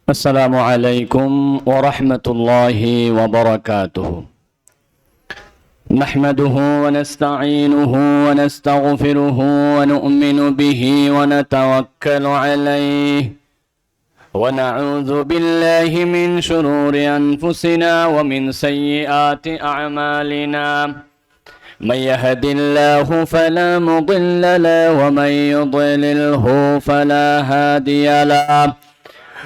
السلام عليكم ورحمة الله وبركاته. نحمده ونستعينه ونستغفره ونؤمن به ونتوكل عليه ونعوذ بالله من شرور أنفسنا ومن سيئات أعمالنا. من يهد الله فلا مضل له ومن يضلله فلا هادي له،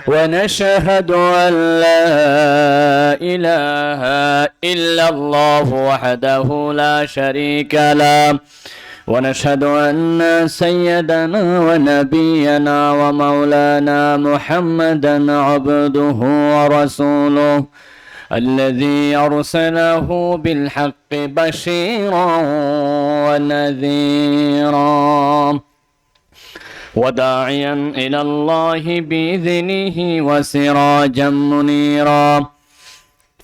ونشهد أن لا إله إلا الله وحده لا شريك له، ونشهد أن سيدنا ونبينا ومولانا محمدا عبده ورسوله الذي أرسله بالحق بشيرا ونذيرا وداعيا إلى الله بإذنه وسراجا منيرا.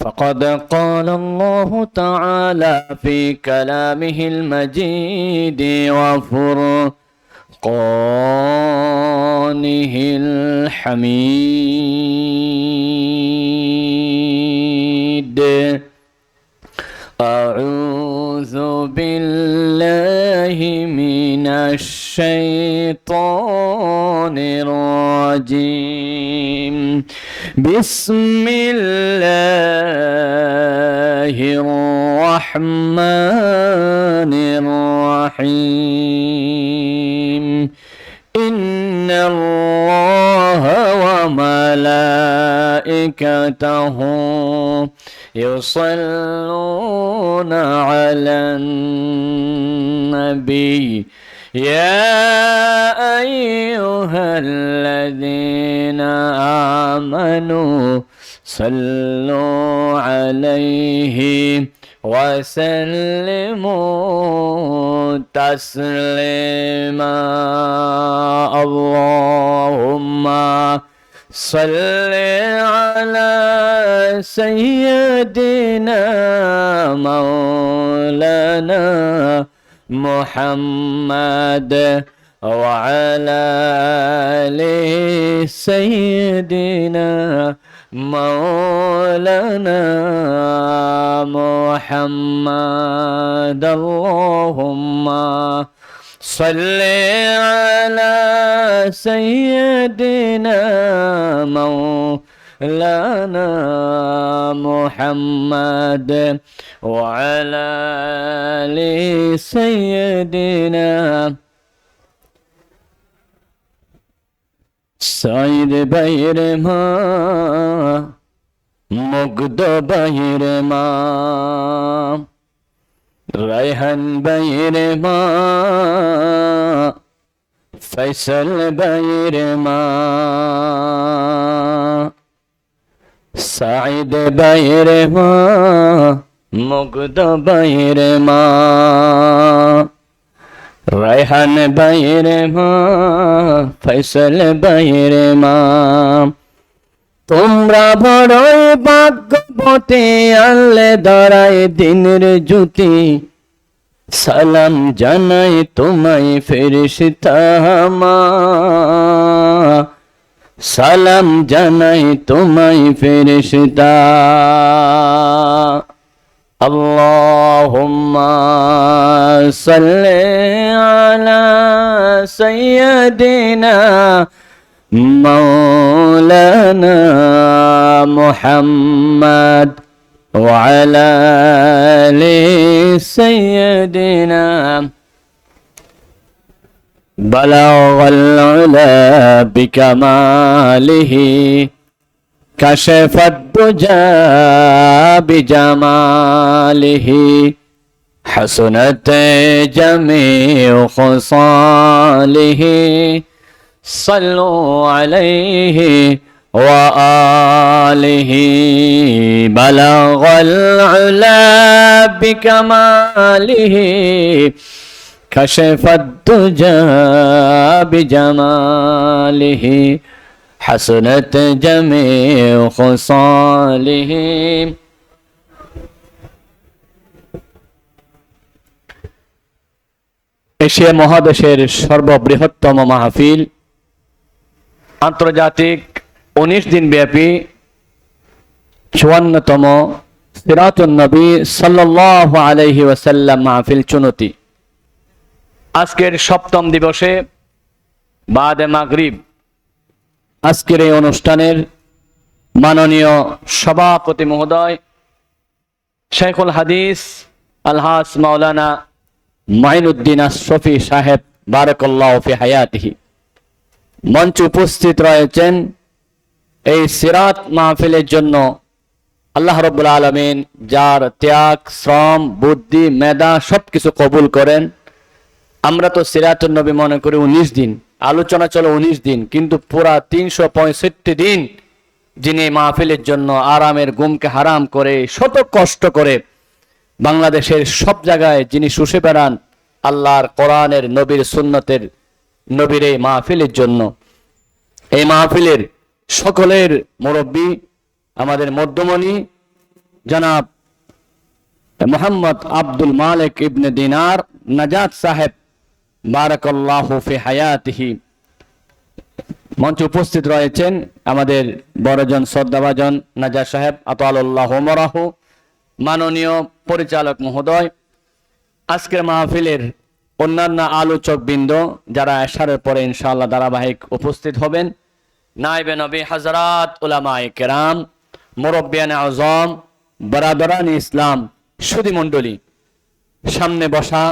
فقد قال الله تعالى في كلامه المجيد وفرقانه الحميد. أعوذ بالله من الشيطان الرجيم. بسم الله الرحمن الرحيم. إن الله وملائكته يصلون على النبي يا أيها الذين آمنوا صلوا عليه وسلموا تسليما. اللهم صل على سيدنا مولانا محمد وعلى آل سيدنا مولانا محمد. اللهم صل على سيدنا مولانا محمد وعلى آل سيدنا سعيد بير ما মুগ্ধ বাইরে মা, রায়হান বাইরে মা, ফয়সাল বাইরে মা, সাঈদ বাইরে মা, মুগ্ধ বাইরে মা, রায়হান বাইরে মা, ফয়সাল বাইরে মা। তোমরা বড়ই ভাগ্যবতী, আনলে ধরায় দিনের জ্যোতি। সালাম জানাই তোমায় ফেরেশতা আমার, সালাম জানাই তোমায় ফেরেশতা। আল্লাহুম্মা সাল্লি আলা সাইয়্যিদিনা مولانا محمد وعلى آل سيدنا. بلغ العلا بكماله كشف الدجى بجماله حسنت جميع خصاله. صلوا عليه وآله. بلغ العلا بكماله كشف الدجى بجماله حسنت جميع خصاله. এশিয়া মহাদেশের সর্ববৃহত্তম মাহফিল আন্তর্জাতিক 19 দিন ব্যাপী 54তম সিরাতুন নবী সাল্লাল্লাহু আলাইহি ওয়াসাল্লাম মাহফিল চুনতি। আজকের সপ্তম দিবসে বাদে মাগরিব আজকের এই অনুষ্ঠানের মাননীয় সভাপতি মহোদয় শেখুল হাদিস আলহাজ মাওলানা মাইনুদ্দিন আশরাফি সাহেব বারাকাল্লাহু ফি হায়াতিহি মঞ্চে উপস্থিত রয়েছেন। এই সিরাত মাহফিলের জন্য আল্লাহ রাব্বুল আলামিন যার ত্যাগ, শ্রম, বুদ্ধি, মেধা সবকিছু কবুল করেন। আমরা তো সিরাতুন নবী মনে করি 19 দিন, আলোচনা চলো 19 দিন, কিন্তু পুরা 365 দিন যিনি মাহফিলের জন্য আরামের ঘুমকে হারাম করে শত কষ্ট করে বাংলাদেশের সব জায়গায় যিনি শুষে বেড়ান আল্লাহর কোরআনের নবীর সুন্নতের নবীর এই মাহফিলের জন্য। এই মাহফিলের সকলের মুরব্বী আমাদের মধ্যমণি জনাব মোহাম্মদ আব্দুল মালিক ইবনে দিনার নাজাত সাহেব বারাকাল্লাহু ফি হায়াতিহি মঞ্চে উপস্থিত রয়েছেন। আমাদের বড়জন শ্রদ্ধাভাজন নাজাত সাহেব আতালাল্লাহু উমরাহু, মাননীয় পরিচালক মহোদয়, আজকের মাহফিলের অন্যান্য আলোচক বৃন্দ যারা এশারের পরে ইনশাআল্লাহ ধারাবাহিক উপস্থিত হবেন, নায়েবে নবী হযরত উলামায়ে কেরাম, মুরব্বিয়ান আযম, বারাদারান ইসলাম, সুধী মণ্ডলী, সামনে বসা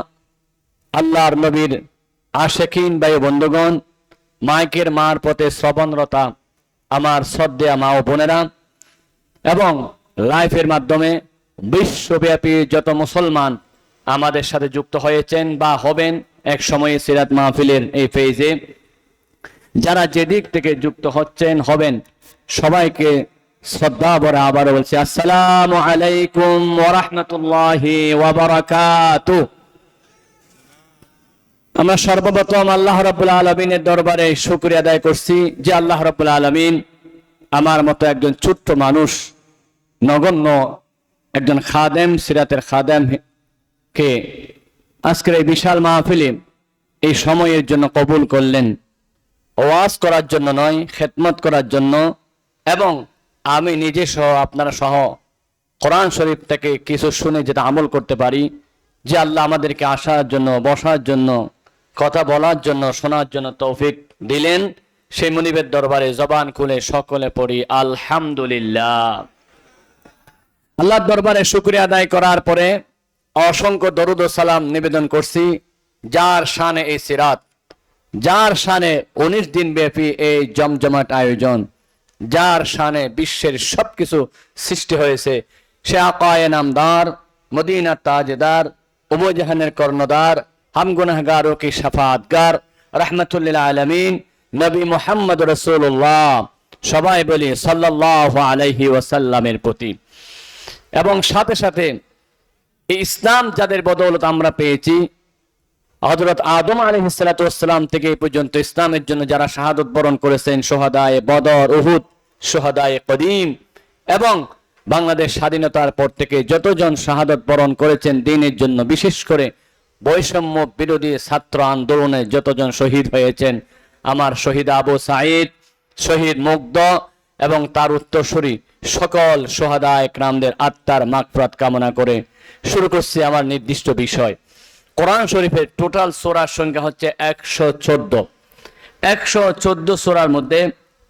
আল্লাহর নবীর আশিকিন ভাই বন্ধুগণ, মাইকের মারফতে শ্রবণরতা আমার শ্রদ্ধেয় মা ও বোনেরা এবং লাইভের মাধ্যমে বিশ্বব্যাপী যত মুসলমান আমাদের সাথে যুক্ত হয়েছেন বা হবেন এক সময়ে সিরাত মাহফিলের এই পেজে, যারা যেদিক থেকে যুক্ত হচ্ছেন হবেন, সবাইকে শ্রদ্ধা ভরে আবারও বলছি আসসালামু আলাইকুম ওয়া রাহমাতুল্লাহি ওয়া বারাকাতুহু। আমরা সর্বপ্রথম আল্লাহ রাব্বুল আলামিনের দরবারে শুকরিয়া আদায় করছি যে আল্লাহ রাব্বুল আলামিন আমার মতো একজন ছোট্ট মানুষ, নগণ্য একজন খাদেম, সিরাতের খাদেম কে আজকের এই বিশাল মাহফিলে এই সময়ের জন্য কবুল করলেন। ওয়াজ করার জন্য নয়, খেদমত করার জন্য, এবং আমি নিজে সহ আপনারা সহ কোরআন শরীফ থেকে কিছু শুনে যেটা আমল করতে পারি, যে আল্লাহ আমাদেরকে আসার জন্য, বসার জন্য, কথা বলার জন্য, শোনার জন্য তৌফিক দিলেন। সেই মুনিবের দরবারে জবান খুলে সকলে পড়ি আলহামদুলিল্লাহ। আল্লাহর দরবারে শুকরিয়া আদায় করার পরে অসংখ্য দরুদ ও সালাম নিবেদন করছি যার শানে এই সিরাত, যার শানে 19 দিন ব্যাপী এই জমজমাট আয়োজন, যার শানে বিশ্বের সবকিছু সৃষ্টি হয়েছে, সে আকায়ে নামদার, মদিনার তাজদার, উভয় জাহানের কর্ণধার, হাম গুনাহগারোं की শাফাআতগার, রাহমাতুল আলামিন নবী মুহাম্মদ রাসূলুল্লাহ, সবাই বলি সাল্লাল্লাহু আলাইহি ওয়াসাল্লামের প্রতি। এবং সাথে সাথে এই ইসলাম যাদের বদৌলত আমরা পেয়েছি, হযরত আদম আলাইহিস সালাতু ওয়াস সালাম থেকে এই পর্যন্ত ইসলামের জন্য যারা শাহাদাত বরণ করেছেন, শুহাদায়ে বদর, উহুদ, শুহাদায়ে কদিম, এবং বাংলাদেশ স্বাধীনতার পর থেকে যতজন শাহাদাত বরণ করেছেন দ্বীনের জন্য, বিশেষ করে বৈষম্য বিরোধী ছাত্র আন্দোলনে যতজন শহীদ হয়েছেন, আমার শহীদ আবু সাঈদ, শহীদ মুগ্ধ এবং তার উত্তরসূরি সকল শুহাদায়ে কেরামদের আত্মার মাগফিরাত কামনা করে শুরু করছি আমার নির্দিষ্ট বিষয়। কোরআন শরীফের টোটাল সূরার সংখ্যা হচ্ছে 114। 114 সূরার মধ্যে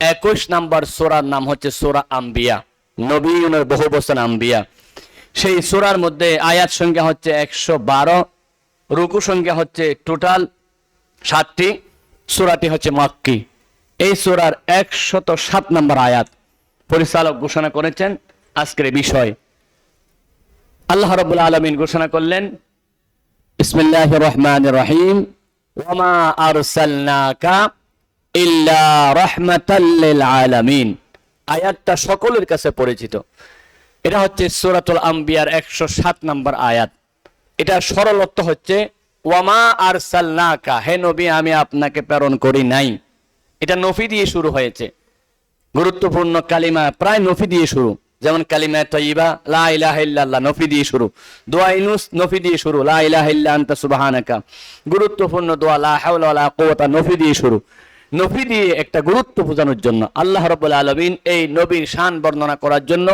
21 নাম্বার সূরার নাম হচ্ছে সূরা আম্বিয়া, নবীনের বহু বচন আম্বিয়া। সেই সূরার মধ্যে আয়াত সংখ্যা হচ্ছে 112, রুকু সংখ্যা হচ্ছে টোটাল 7টি, সূরাটি হচ্ছে মক্কি। এই সূরার 107 নাম্বার আয়াত পরিচালক ঘোষণা করেছেন আজকের বিষয়। আল্লাহ রাব্বুল আলামিন ঘোষণা করলেন বিসমিল্লাহির রহমানির রহিম, ওয়া মা আরসালনাকা ইল্লা রাহমাতাল লিল আলামিন। আয়াতটা সকলের কাছে পরিচিত। এটা হচ্ছে সূরাতুল আম্বিয়ার 107 নম্বর আয়াত। এটা সরল অর্থ হচ্ছে ওয়া মা আরসালনাকা, হে নবী আমি আপনাকে প্রেরণ করি নাই। এটা নফি দিয়ে শুরু হয়েছে। গুরুত্বপূর্ণ কালিমা প্রায় নফি দিয়ে শুরু, যেমন কালিমা তাইয়্যিবা লা ইলাহা ইল্লাল্লাহ নফি দিয়ে শুরু, দোয়া ইউনুস নফি দিয়ে শুরু, লা ইলাহা ইল্লা আনতা সুবহানাকা। গুরুত্বপূর্ণ দোয়া লা হাওলা ওয়ালা কুওয়াতা নফি দিয়ে শুরু। নবী দিয়ে একটা গুরুত্ব বোঝানোর জন্য আল্লাহ রাব্বুল আলামিন এই নবীর শান বর্ণনা করার জন্য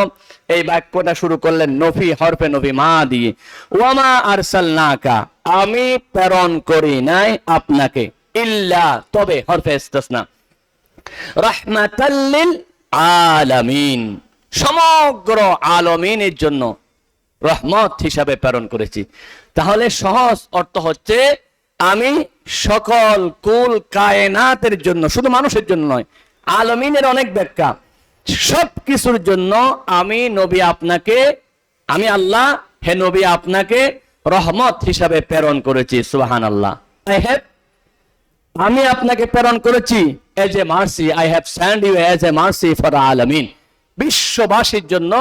এই বাক্যটা শুরু করলেন নফি হরফে নবী মা দিয়ে, ওয়ামা আরসালনাকা, আমি প্রেরণ করি নাই আপনাকে, ইল্লা, তবে, হরফে ইস্তিসনা, রাহমাতাল লিল আলামিন, সমগ্র আলামিনের জন্য রহমত হিসাবে প্রেরণ করেছি। তাহলে সহজ অর্থ হচ্ছে আমি সকল কুল কায়নাতের জন্য, শুধু মানুষের জন্য নয়, আলামিনের অনেক ব্যাখ্যা, সব কিছুর জন্য আমি নবী আপনাকে, আমি আল্লাহ হে নবী আপনাকে রহমত হিসাবে প্রেরণ করেছি। সুবহানাল্লাহ। আমি আপনাকে প্রেরণ করেছি as a mercy, I have send you as a mercy for আলামিন, বিশ্ববাসীর জন্য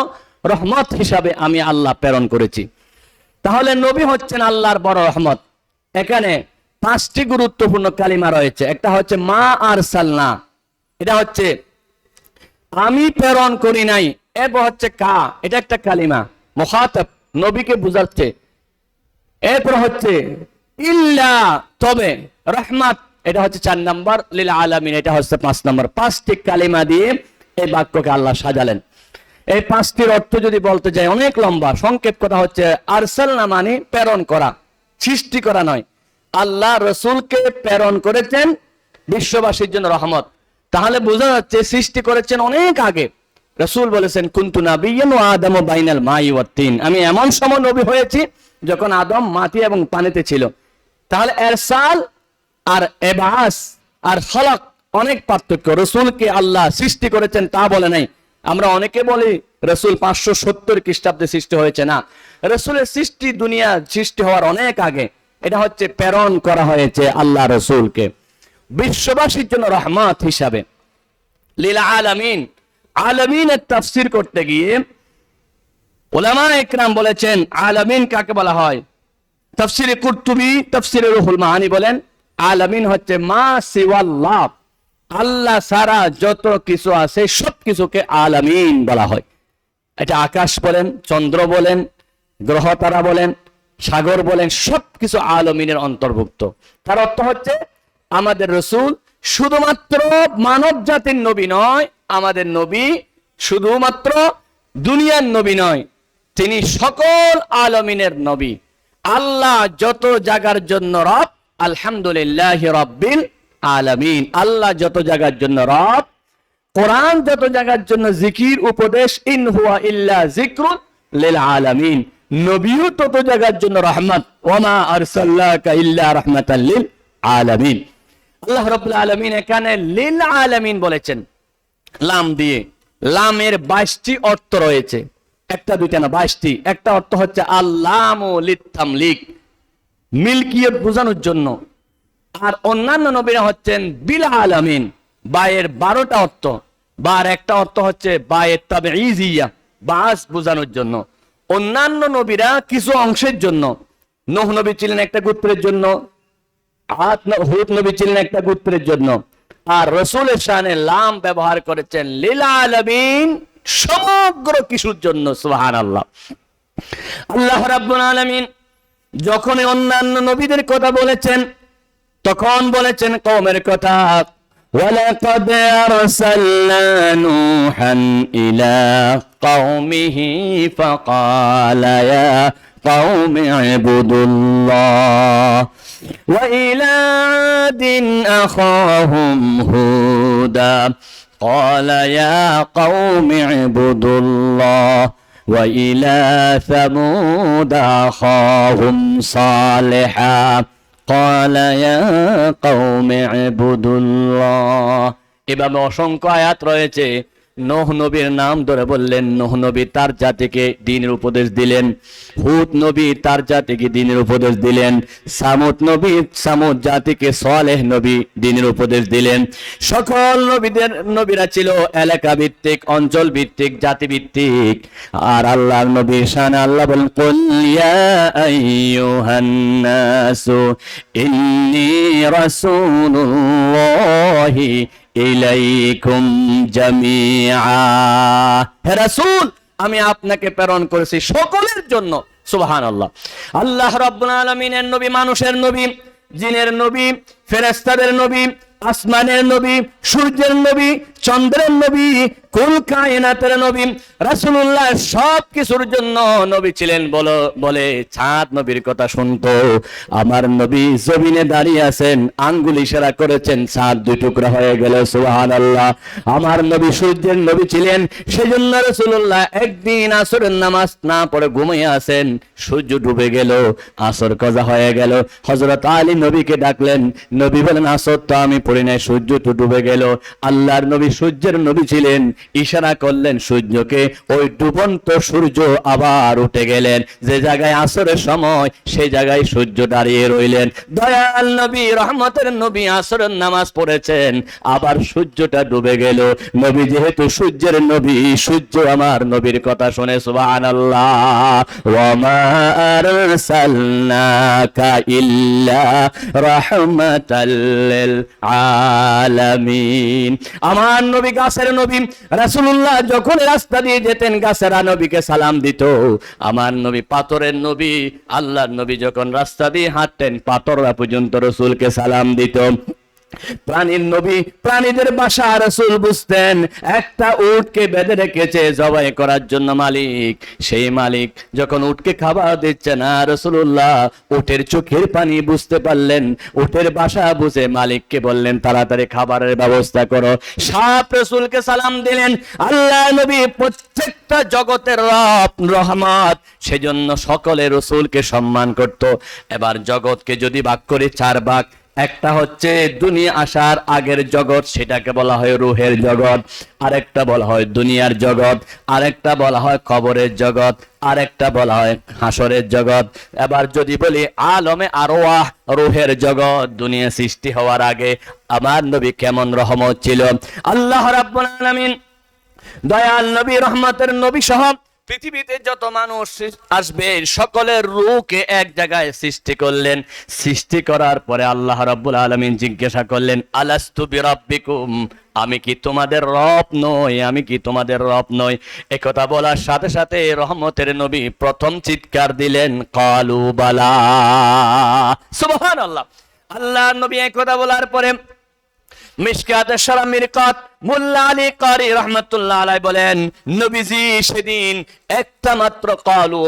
রহমত হিসাবে আমি আল্লাহ প্রেরণ করেছি। তাহলে নবী হচ্ছেন আল্লাহর বড় রহমত। এখানে 5টি গুরুত্বপূর্ণ কালিমা রয়েছে। একটা হচ্ছে মা আরসালনা, এটা হচ্ছে আমি প্রেরণ করি নাই, এরপর হচ্ছে কা, এটা একটা কালিমা মুখাতাব, নবীকে বুঝাচ্ছে। এরপর হচ্ছে ইল্লা, তবে, রহমত, এটা হচ্ছে 4 নম্বর, লিল আলামিন, এটা হচ্ছে 5 নম্বর। 5টি কালিমা দিয়ে এই বাক্যকে আল্লাহ সাজালেন। এই 5টির অর্থ যদি বলতে যাই অনেক লম্বা, সংক্ষেপ কথা হচ্ছে আরসালনা মানে প্রেরণ করা, সৃষ্টি করা নয়। আল্লাহ রসুলকে প্রেরণ করেছেন বিশ্ববাসীর জন্য রহমত। তাহলে বোঝা যাচ্ছে সৃষ্টি করেছেন অনেক আগে। রসুল বলেছেন কুনতু নাবিয়্যান ওয়া আদামু বাইনাল মাই ওয়াত তিন, আমি এমন সময় নবী হয়েছি যখন আদম মাটি এবং পানিতে ছিল। তাহলে এরসাল আর ইবাস আর খলক অনেক পার্থক্য। রসুলকে আল্লাহ সৃষ্টি করেছেন তা বলে নাই। আমরা অনেকে বলি রসুল 570 খ্রিস্টাব্দে সৃষ্টি হয়েছে, না, রসুলের সৃষ্টি দুনিয়া সৃষ্টি হওয়ার অনেক আগে। এটা হচ্ছে প্রেরণ করা হয়েছে আল্লাহ রসুলকে বিশ্ববাসীর জন্য রহমত হিসাবে। লিল আলামিন, আলামিনের তাফসীর করতে গিয়ে উলামায়ে ইকরাম বলেছেন আলামিন কাকে বলা হয়। তাফসীরে কুরতুবী, তাফসীরে রুহুল মাআনি বলেন আলামিন হচ্ছে মা সিওয়াল্লাহ, আল্লাহ সারা যত কিছু আছে সব কিছুকে আলামিন বলা হয়। এটা আকাশ বলেন, চন্দ্র বলেন, গ্রহ তারা বলেন, সাগর বলেন, সবকিছু আলামিনের অন্তর্ভুক্ত। তার অর্থ হচ্ছে আমাদের রসুল শুধুমাত্র মানব জাতির নবী নয়, আমাদের নবী শুধুমাত্র দুনিয়ার নবী নয়, তিনি সকল আলামিনের নবী। আল্লাহ যত জায়গার জন্য রব, আলহামদুলিল্লাহি রাব্বিল আলামিন, আল্লাহ যত জায়গার জন্য রব, কোরআন যত জায়গার জন্য জিকির উপদেশ, ইন হুয়া ইল্লা যিকরুন লিল আলামিন, নবীও তত জায়গার জন্য রহমত, ওয়ামা আরসালনাকা ইল্লা রাহমাতাল লিল আলামিন। আল্লাহ রাব্বুল আলামিন এখানে লিল আলামিন বলেছেন লাম দিয়ে। লামের 22টি অর্থ রয়েছে, একটা দুইটা না, 22টি। একটা অর্থ হচ্ছে আল্লামু লিতামলিক, মিল্কিয়ত বোঝানোর জন্য। আর অন্যান্য নবীরা হচ্ছেন বিল আলামিন, বায়ের 12টা অর্থ। বার একটা অর্থ হচ্ছে বায়ের তাবঈজিয়া, বাস বোঝানোর জন্য। অন্যান্য নবীরা কিছু অংশের জন্য, নূহ নবী ছিলেন একটা গোত্রের জন্য, হুদ নবী ছিলেন একটা গোত্রের জন্য। আর রাসূলের শানে লাম ব্যবহার করেছেন লিল আলামিন, সমগ্র কিছুর জন্য। সুবহানাল্লাহ। আল্লাহ রাব্বুল আলামিন যখন অন্যান্য নবীদের কথা বলেছেন তখন বলেছেন কওমের কথা, ওয়ালাকাদ আরসালনা নূহান ইলা কওমিহি ফাকালা ইয়া কওমি ইবুদুল্লাহ ওয়া ইলা আদিন আখাহুম হুদা ক্বালা ইয়া কওমি ইবুদুল্লাহ ওয়া ইলা সামুদ আখাহুম সালিহা ক্বালা ইয়া কওমি ইবুদুল্লাহ। এভাবে অসংখ্য আয়াত রয়েছে। নূহ নবীর নাম ধরে বললেন, নূহ নবী তার জাতিকে দ্বীনের উপদেশ দিলেন। হুদ নবী তার জাতিকে দ্বীনের উপদেশ দিলেন। সামুদ নবী সামুদ জাতিকে সালেহ নবী দ্বীনের উপদেশ দিলেন। সকল নবীরা ছিল এলাকা ভিত্তিক, অঞ্চল ভিত্তিক, জাতি ভিত্তিক। আর আল্লাহর নবীর শানে আল্লাহ বলেন, কুল ইয়া আইয়ুহান নাসু ইন্নী রাসূলুল্লাহি ইলাইকুম জামিআ, হে রাসূল আমি আপনাকে প্রেরণ করেছি সকলের জন্য। সুবহানাল্লাহ। আল্লাহ রাব্বুল আলামিনের নবী মানুষের নবী, জিনের নবী, ফেরেশতাদের নবী, আসমানের নবী, সূর্যের নবী, চন্দ্রের নবী, কুল কায়নাতের নবী। রাসূলুল্লাহ সব কিছুর জন্য নবী ছিলেন। বলে চাঁদ নবীর কথা শুনতো। আমার নবী জমিনে দাঁড়িয়ে আছেন, আঙ্গুল ইশারা করেছেন, চাঁদ দুই টুকরা হয়ে গেল। সুবহানাল্লাহ। আমার নবী সূর্যের নবী ছিলেন, সেজন্য রাসূলুল্লাহ একদিন আসরের নামাজ না পড়ে ঘুমিয়ে আছেন, সূর্য ডুবে গেল, আসর কাজা হয়ে গেল। হযরত আলী নবীকে ডাকলেন, নবী বলেন আসর তো আমি পড়ি নাই, সূর্য তো ডুবে গেল। আল্লাহর নবী সূর্যের নবী ছিলেন, ইশারা করলেন সূর্যকে, ওই ডুবন্ত সূর্য আবার উঠে গেলেন। যে জায়গায় আসরের সময় সেই জায়গায় সূর্য দাঁড়িয়ে রইলেন। দয়াল নবী, রহমতের নবী আসরের নামাজ পড়েছেন, আবার সূর্যটা ডুবে গেল। নবী যেহেতু সূর্যের নবী, সূর্য আমার নবীর কথা শুনে সুবহানাল্লাহ। ওয়া মা আরসালনাকা ইল্লা রাহমাতাল লিল আলামিন। আমার নবী গাছের নবী। রাসূলুল্লাহ যখন রাস্তা দিয়ে যেতেন, গাছেরা নবীকে সালাম দিত। আমার নবী পাথরের নবী। আল্লাহর নবী যখন রাস্তা দিয়ে হাঁটতেন, পাথররা পর্যন্ত রাসূলকে সালাম দিত। প্রাণীর নবী, প্রাণীদের বাসা রাসূল বুঝতেন। একটা উটকে বেঁধে রেখেছে জবাই করার জন্য মালিক। সেই মালিক যখন উটকে খাবার দিচ্ছে না, রাসূলুল্লাহ উটের চোখের পানি বুঝতে পারলেন। উটের বাসা বুঝে মালিককে বললেন, তাড়াতাড়ি খাবারের ব্যবস্থা করো। সাপ রাসূলকে সালাম দিলেন। আল্লাহ নবী প্রত্যেকটা জগতের রব, রহমত, সেজন্য সকলে রাসূলকে সম্মান করত। এবার জগৎকে যদি ভাগ করে চার ভাগ, একটা হচ্ছে দুনিয়া আসার আগের জগৎ, সেটাকে বলা হয় রূহের জগৎ। আরেকটা বলা হয় দুনিয়ার জগৎ। আরেকটা বলা হয় কবরের জগৎ। আরেকটা বলা হয় হাসরের জগৎ। এবার যদি বলি আলমে আরওয়াহ, রূহের জগৎ, দুনিয়া সৃষ্টি হওয়ার আগে আমার নবী কেমন রহমত ছিল। আল্লাহ রাব্বুল আলামিন দয়াল নবী, রহমতের নবী সহ পৃথিবীতে যত মানুষ আসবে সকলের রূহকে এক জায়গায় সৃষ্টি করলেন। সৃষ্টি করার পরে আল্লাহ রাব্বুল আলামিন জিজ্ঞাসা করলেন, আলাস্তু বিরাব্বিকুম, আমি কি তোমাদের রব নই? আমি কি তোমাদের রব নই? একথা বলার সাথে সাথে রহমতের নবী প্রথম চিৎকার দিলেন, কালু বালা। সুবহানাল্লাহ। আল্লাহর নবী একথা বলার পরে মিশকাত শরা মিরকাত মোল্লা আলী কারি রহমাতুল্লাহ আলাইহি বলেন, নবীজি সেদিন একটা মাত্র কালু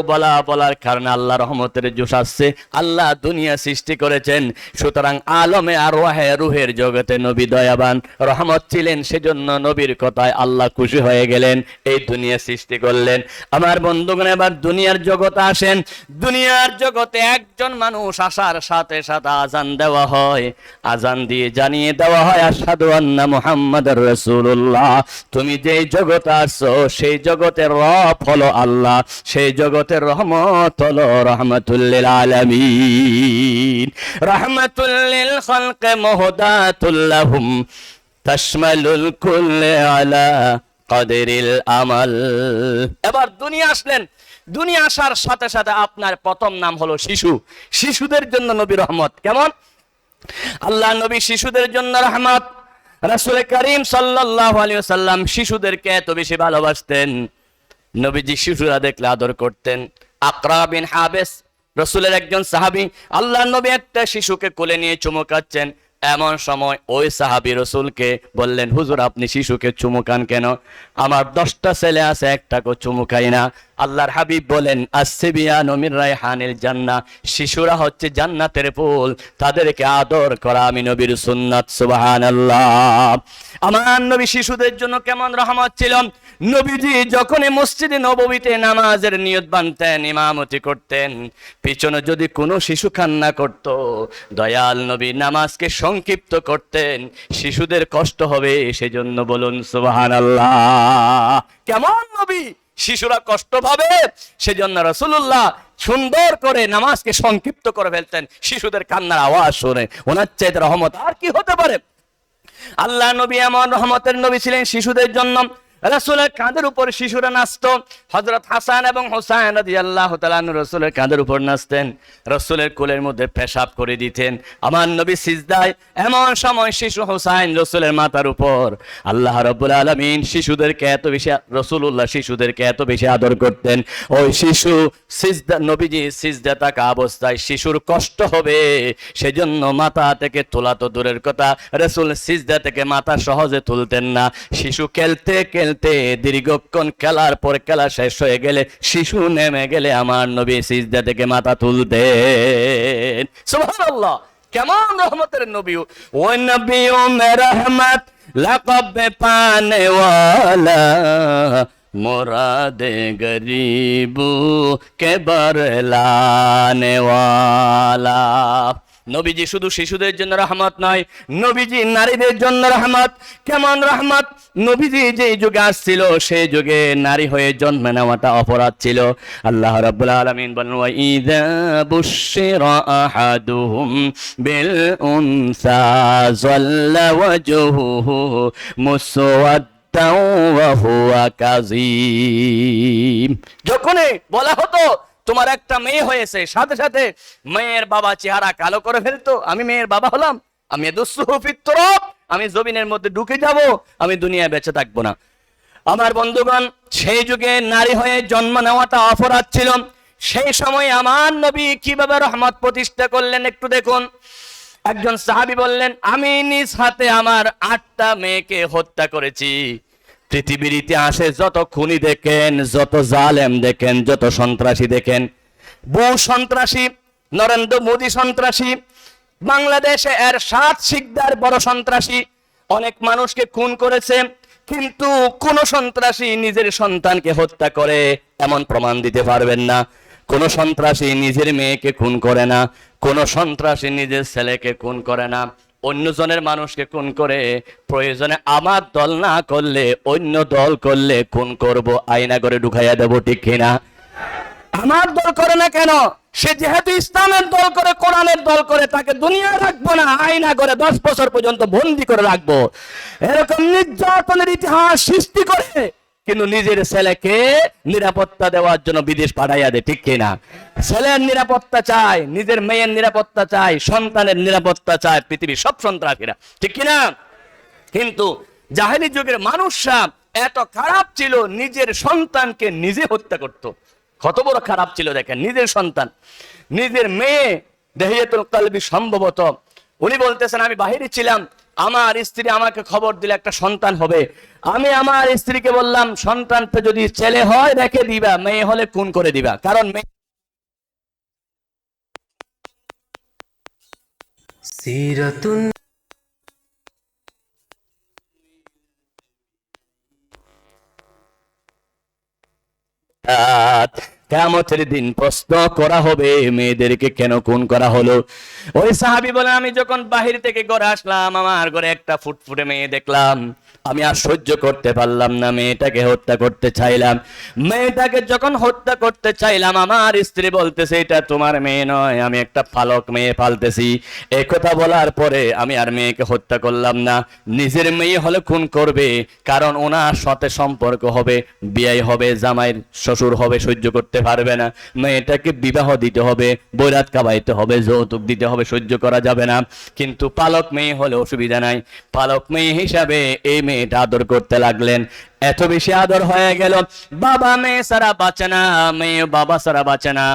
বলার কারণে আল্লাহ রহমতের জোশ আসছে। আল্লাহ দুনিয়া সৃষ্টি করেছেন, সুতরাং আলমে আরওয়াহে, রূহের জগতে নবী দয়াবান, রহমত ছিলেন, সেজন্য নবীর কথায় আল্লাহ খুশি হয়ে গেলেন, এই দুনিয়া সৃষ্টি করলেন। আমার বন্ধুগণ, এবার দুনিয়ার জগতে আসেন। দুনিয়ার জগতে একজন মানুষ আসার সাথে সাথে আজান দেওয়া হয়। আজান দিয়ে জানিয়ে দেওয়া হয়, আশহাদু আন্না মুহাম্মাদুর রাসূলুল্লাহ। তুমি যে জগতে আসছো সেই জগতের রব হলো আল্লাহ, সেই জগতের রহমত হলো রাহমাতুল লিল আলামিন। রাহমাতুল লিল খালকি মুহদাতুল লাহুম তাশমালুল কুল্লি আলা কদরিল আমাল। এবার দুনিয়া আসলেন। দুনিয়া আসার সাথে সাথে আপনার প্রথম নাম হলো শিশু। শিশুদের জন্য নবী রহমত। কেমন? আল্লাহ নবী শিশুদের জন্য রহমত। রাসূল করিম সাল্লাল্লাহু আলাইহি ওয়াসাল্লাম শিশুদেরকে এত বেশি ভালোবাসতেন, নবীজি শিশুরা দেখলে আদর করতেন। আকরা বিন হাবিস রাসূলের একজন সাহাবী, আল্লাহর নবী একটা শিশুকে কোলে নিয়ে চুমু খাচ্ছেন। এমন সময় ওই সাহাবী রাসূলকে বললেন, হুজুর আপনি শিশুকে চুমু খান কেন? আমার 10টা ছেলে আছে, একটাকেও চুমু খাই না। আল্লাহর হাবিব বলেন, আসসিবিয়ানু মির রাইহানিল জান্নাহ, শিশুরা হচ্ছে জান্নাতের ফুল, তাদেরকে আদর করা আমি নবীর সুন্নাত। সুবহানাল্লাহ। আমার নবী শিশুদের জন্য কেমন রহমত ছিল। নবীজি যখন মসজিদে নববীতে নামাজের নিয়ত বাঁধতেন, ইমামতি করতেন, পিছনে যদি কোনো শিশু কান্না করত, দয়াল নবী নামাজকে সংক্ষিপ্ত করতেন। শিশুদের কষ্ট হবে সেজন্য বলুন সুবহানাল্লাহ। কেমন নবী, শিশুরা কষ্ট পাবে সেজন্য রাসূলুল্লাহ সুন্দর করে নামাজকে সংক্ষিপ্ত করে ফেলতেন। শিশুদের কান্নার আওয়াজ শুনে ওনার চাইতে রহমত আর কি হতে পারে। আল্লাহ নবী এমন রহমতের নবী ছিলেন শিশুদের জন্য। রাসূলের কাঁধের উপর শিশুরা নাচতো। হযরত হাসান এবং হুসাইন রাদিয়াল্লাহু তাআলা আনহু রাসূলের কাঁধের উপর নাচতেন, রাসূলের কোলের মধ্যে পেশাব করে দিতেন। আমার নবী সিজদায়, এমন সময় শিশু হুসাইন রাসূলের মাথার উপর। আল্লাহ রাব্বুল আলামিন শিশুদেরকে এত বেশি, রাসূলুল্লাহ শিশুদেরকে এত বেশি আদর করতেন। ওই শিশু সিজদা, নবীজি সিজদা থাকা অবস্থায় শিশুর কষ্ট হবে, সেজন্য মাথা থেকে তোলা তো দূরের কথা, রাসূল সিজদা থেকে মাথা সহজে তুলতেন না। শিশু খেলতে খেলতে দীর্ঘক্ষণ খেলার পর খেলা শেষ হয়ে গেলে, শিশু নেমে গেলে আমার নবী সিজদা থেকে মাথা তুলতেন। সুবহানাল্লাহ, কেমন রহমতের নবী! ও নবী ও রহমত লকব পানে ওয়ালা, মুরাদে গরিবু কে বরলানে ওয়ালা। নবীজি শুধু শিশুদের জন্য রহমত নয়, নবীজি নারীদের জন্য রহমত। কেমন রহমত! নবীজি যে যুগে আসছিল, সেই যুগে নারী হয়ে জন্ম নেওয়াটা অপরাধ ছিল। আল্লাহ রাব্বুল আলামিন বলেন, ওয়া ইযা বুশিরা আহাদুহুম বিল উনসা যাল্লা ওয়াজহুহু মুসওয়াদ্দান ওয়া হুয়া কাযীম। যখনই বলা হতো তোমার একটা মেয়ে হয়েছে, সাথে সাথে মেয়ের বাবা চেহারা কালো করে ফেলতো। আমি মেয়ের বাবা হলাম, আমি আমি জমিনের মধ্যে ঢুকে যাব, আমি দুনিয়ায় বেঁচে থাকবো না। আমার বন্ধুগণ, সেই যুগে নারী হয়ে জন্ম নেওয়াটা অপরাধ ছিল। সেই সময় আমার নবী কিভাবে রহমত প্রতিষ্ঠা করলেন একটু দেখুন। একজন সাহাবী বললেন, আমি নিজ হাতে আমার 8টা মেয়েকে হত্যা করেছি। পৃথিবীর ইতিহাসে যত খুনি দেখেন, যত জালেম দেখেন, যত সন্ত্রাসী দেখেন, বহু সন্ত্রাসী, নরেন্দ্র মোদী সন্ত্রাসী, বাংলাদেশে এরশাদ শিকদার বড় সন্ত্রাসী, অনেক মানুষকে খুন করেছে, কিন্তু কোন সন্ত্রাসী নিজের সন্তানকে হত্যা করে এমন প্রমাণ দিতে পারবেন না। কোন সন্ত্রাসী নিজের মেয়েকে খুন করে না, কোন সন্ত্রাসী নিজের ছেলেকে খুন করে না, অন্যজনের মানুষকে খুন করে। প্রয়োজনে আমার দল না করলে অন্য দল করলে খুন করব, আয়না করে ঢুকাইয়া দেবো, ঠিক কিনা? আমার দল করে না কেন? সে যেহেতু ইসলামের দল করে, কোরআনের দল করে, তাকে দুনিয়া রাখবো না, আয়না করে 10 বছর পর্যন্ত বন্দী করে রাখবো। এরকম নির্যাতনের ইতিহাস সৃষ্টি করে, কিন্তু নিজের ছেলেকে নিরাপত্তা দেওয়ার জন্য বিদেশ পাঠাইয়া দেয়, ঠিক কিনা? ছেলের নিরাপত্তা চায়, নিজের মেয়ের নিরাপত্তা চায়, সন্তানের নিরাপত্তা চায় পৃথিবীর সব সন্ত্রাসীরা, ঠিক কিনা? কিন্তু জাহেলি যুগের মানুষরা এত খারাপ ছিল, নিজের সন্তানকে নিজে হত্যা করত। কত বড় খারাপ ছিল দেখেন, নিজের সন্তান, নিজের মেয়ে। দেহিয়াতুল কলবি সম্ভবত উনি বলতেছেন, আমি বাহিরে ছিলাম, আমার স্ত্রী আমাকে খবর দিলে একটা সন্তান হবে। আমি আমার স্ত্রীকে বললাম, সন্তানটা যদি ছেলে হয় রেখে দিবা, মেয়ে হলে খুন করে দিবা, কারণ সিরাতুন কিয়ামতের দিন প্রশ্ন করা হবে, মেয়েদেরকে কেন খুন করা হলো। ওই সাহাবী বলেন, আমি যখন বাহির থেকে ঘরে আসলাম, আমার ঘরে একটা ফুটফুটে মেয়ে দেখলাম, আমি আর সহ্য করতে পারলাম না, মেয়েটাকে হত্যা করতে চাইলাম। মেয়েটাকে যখন হত্যা করতে চাইলাম, আমার স্ত্রী বলতেছে, এটা তোমার মেয়ে নয়, আমি একটা পালক মেয়ে পালতেছি। এই কথা বলার পরে আমি আর মেয়েকে হত্যা করলাম না। নিজের মেয়ে হলে খুন করবে, কারণ ওনার সাথে সম্পর্ক হবে, বিয়ে হবে, জামাইয়ের শ্বশুর হবে, সহ্য করতে পারবে না। মেয়েটাকে বিবাহ দিতে হবে, বৈরাত কাবাইতে হবে, যৌতুক দিতে হবে, সহ্য করা যাবে না। কিন্তু পালক মেয়ে হলে অসুবিধা নাই। পালক মেয়ে হিসাবে এই মেয়েটা আদর করতে লাগলেন। এত বেশি আদর হয়ে গেল, বাবা মেয়ে সারা বাঁচে না, মেয়ে বাবা সারা বাঁচে না।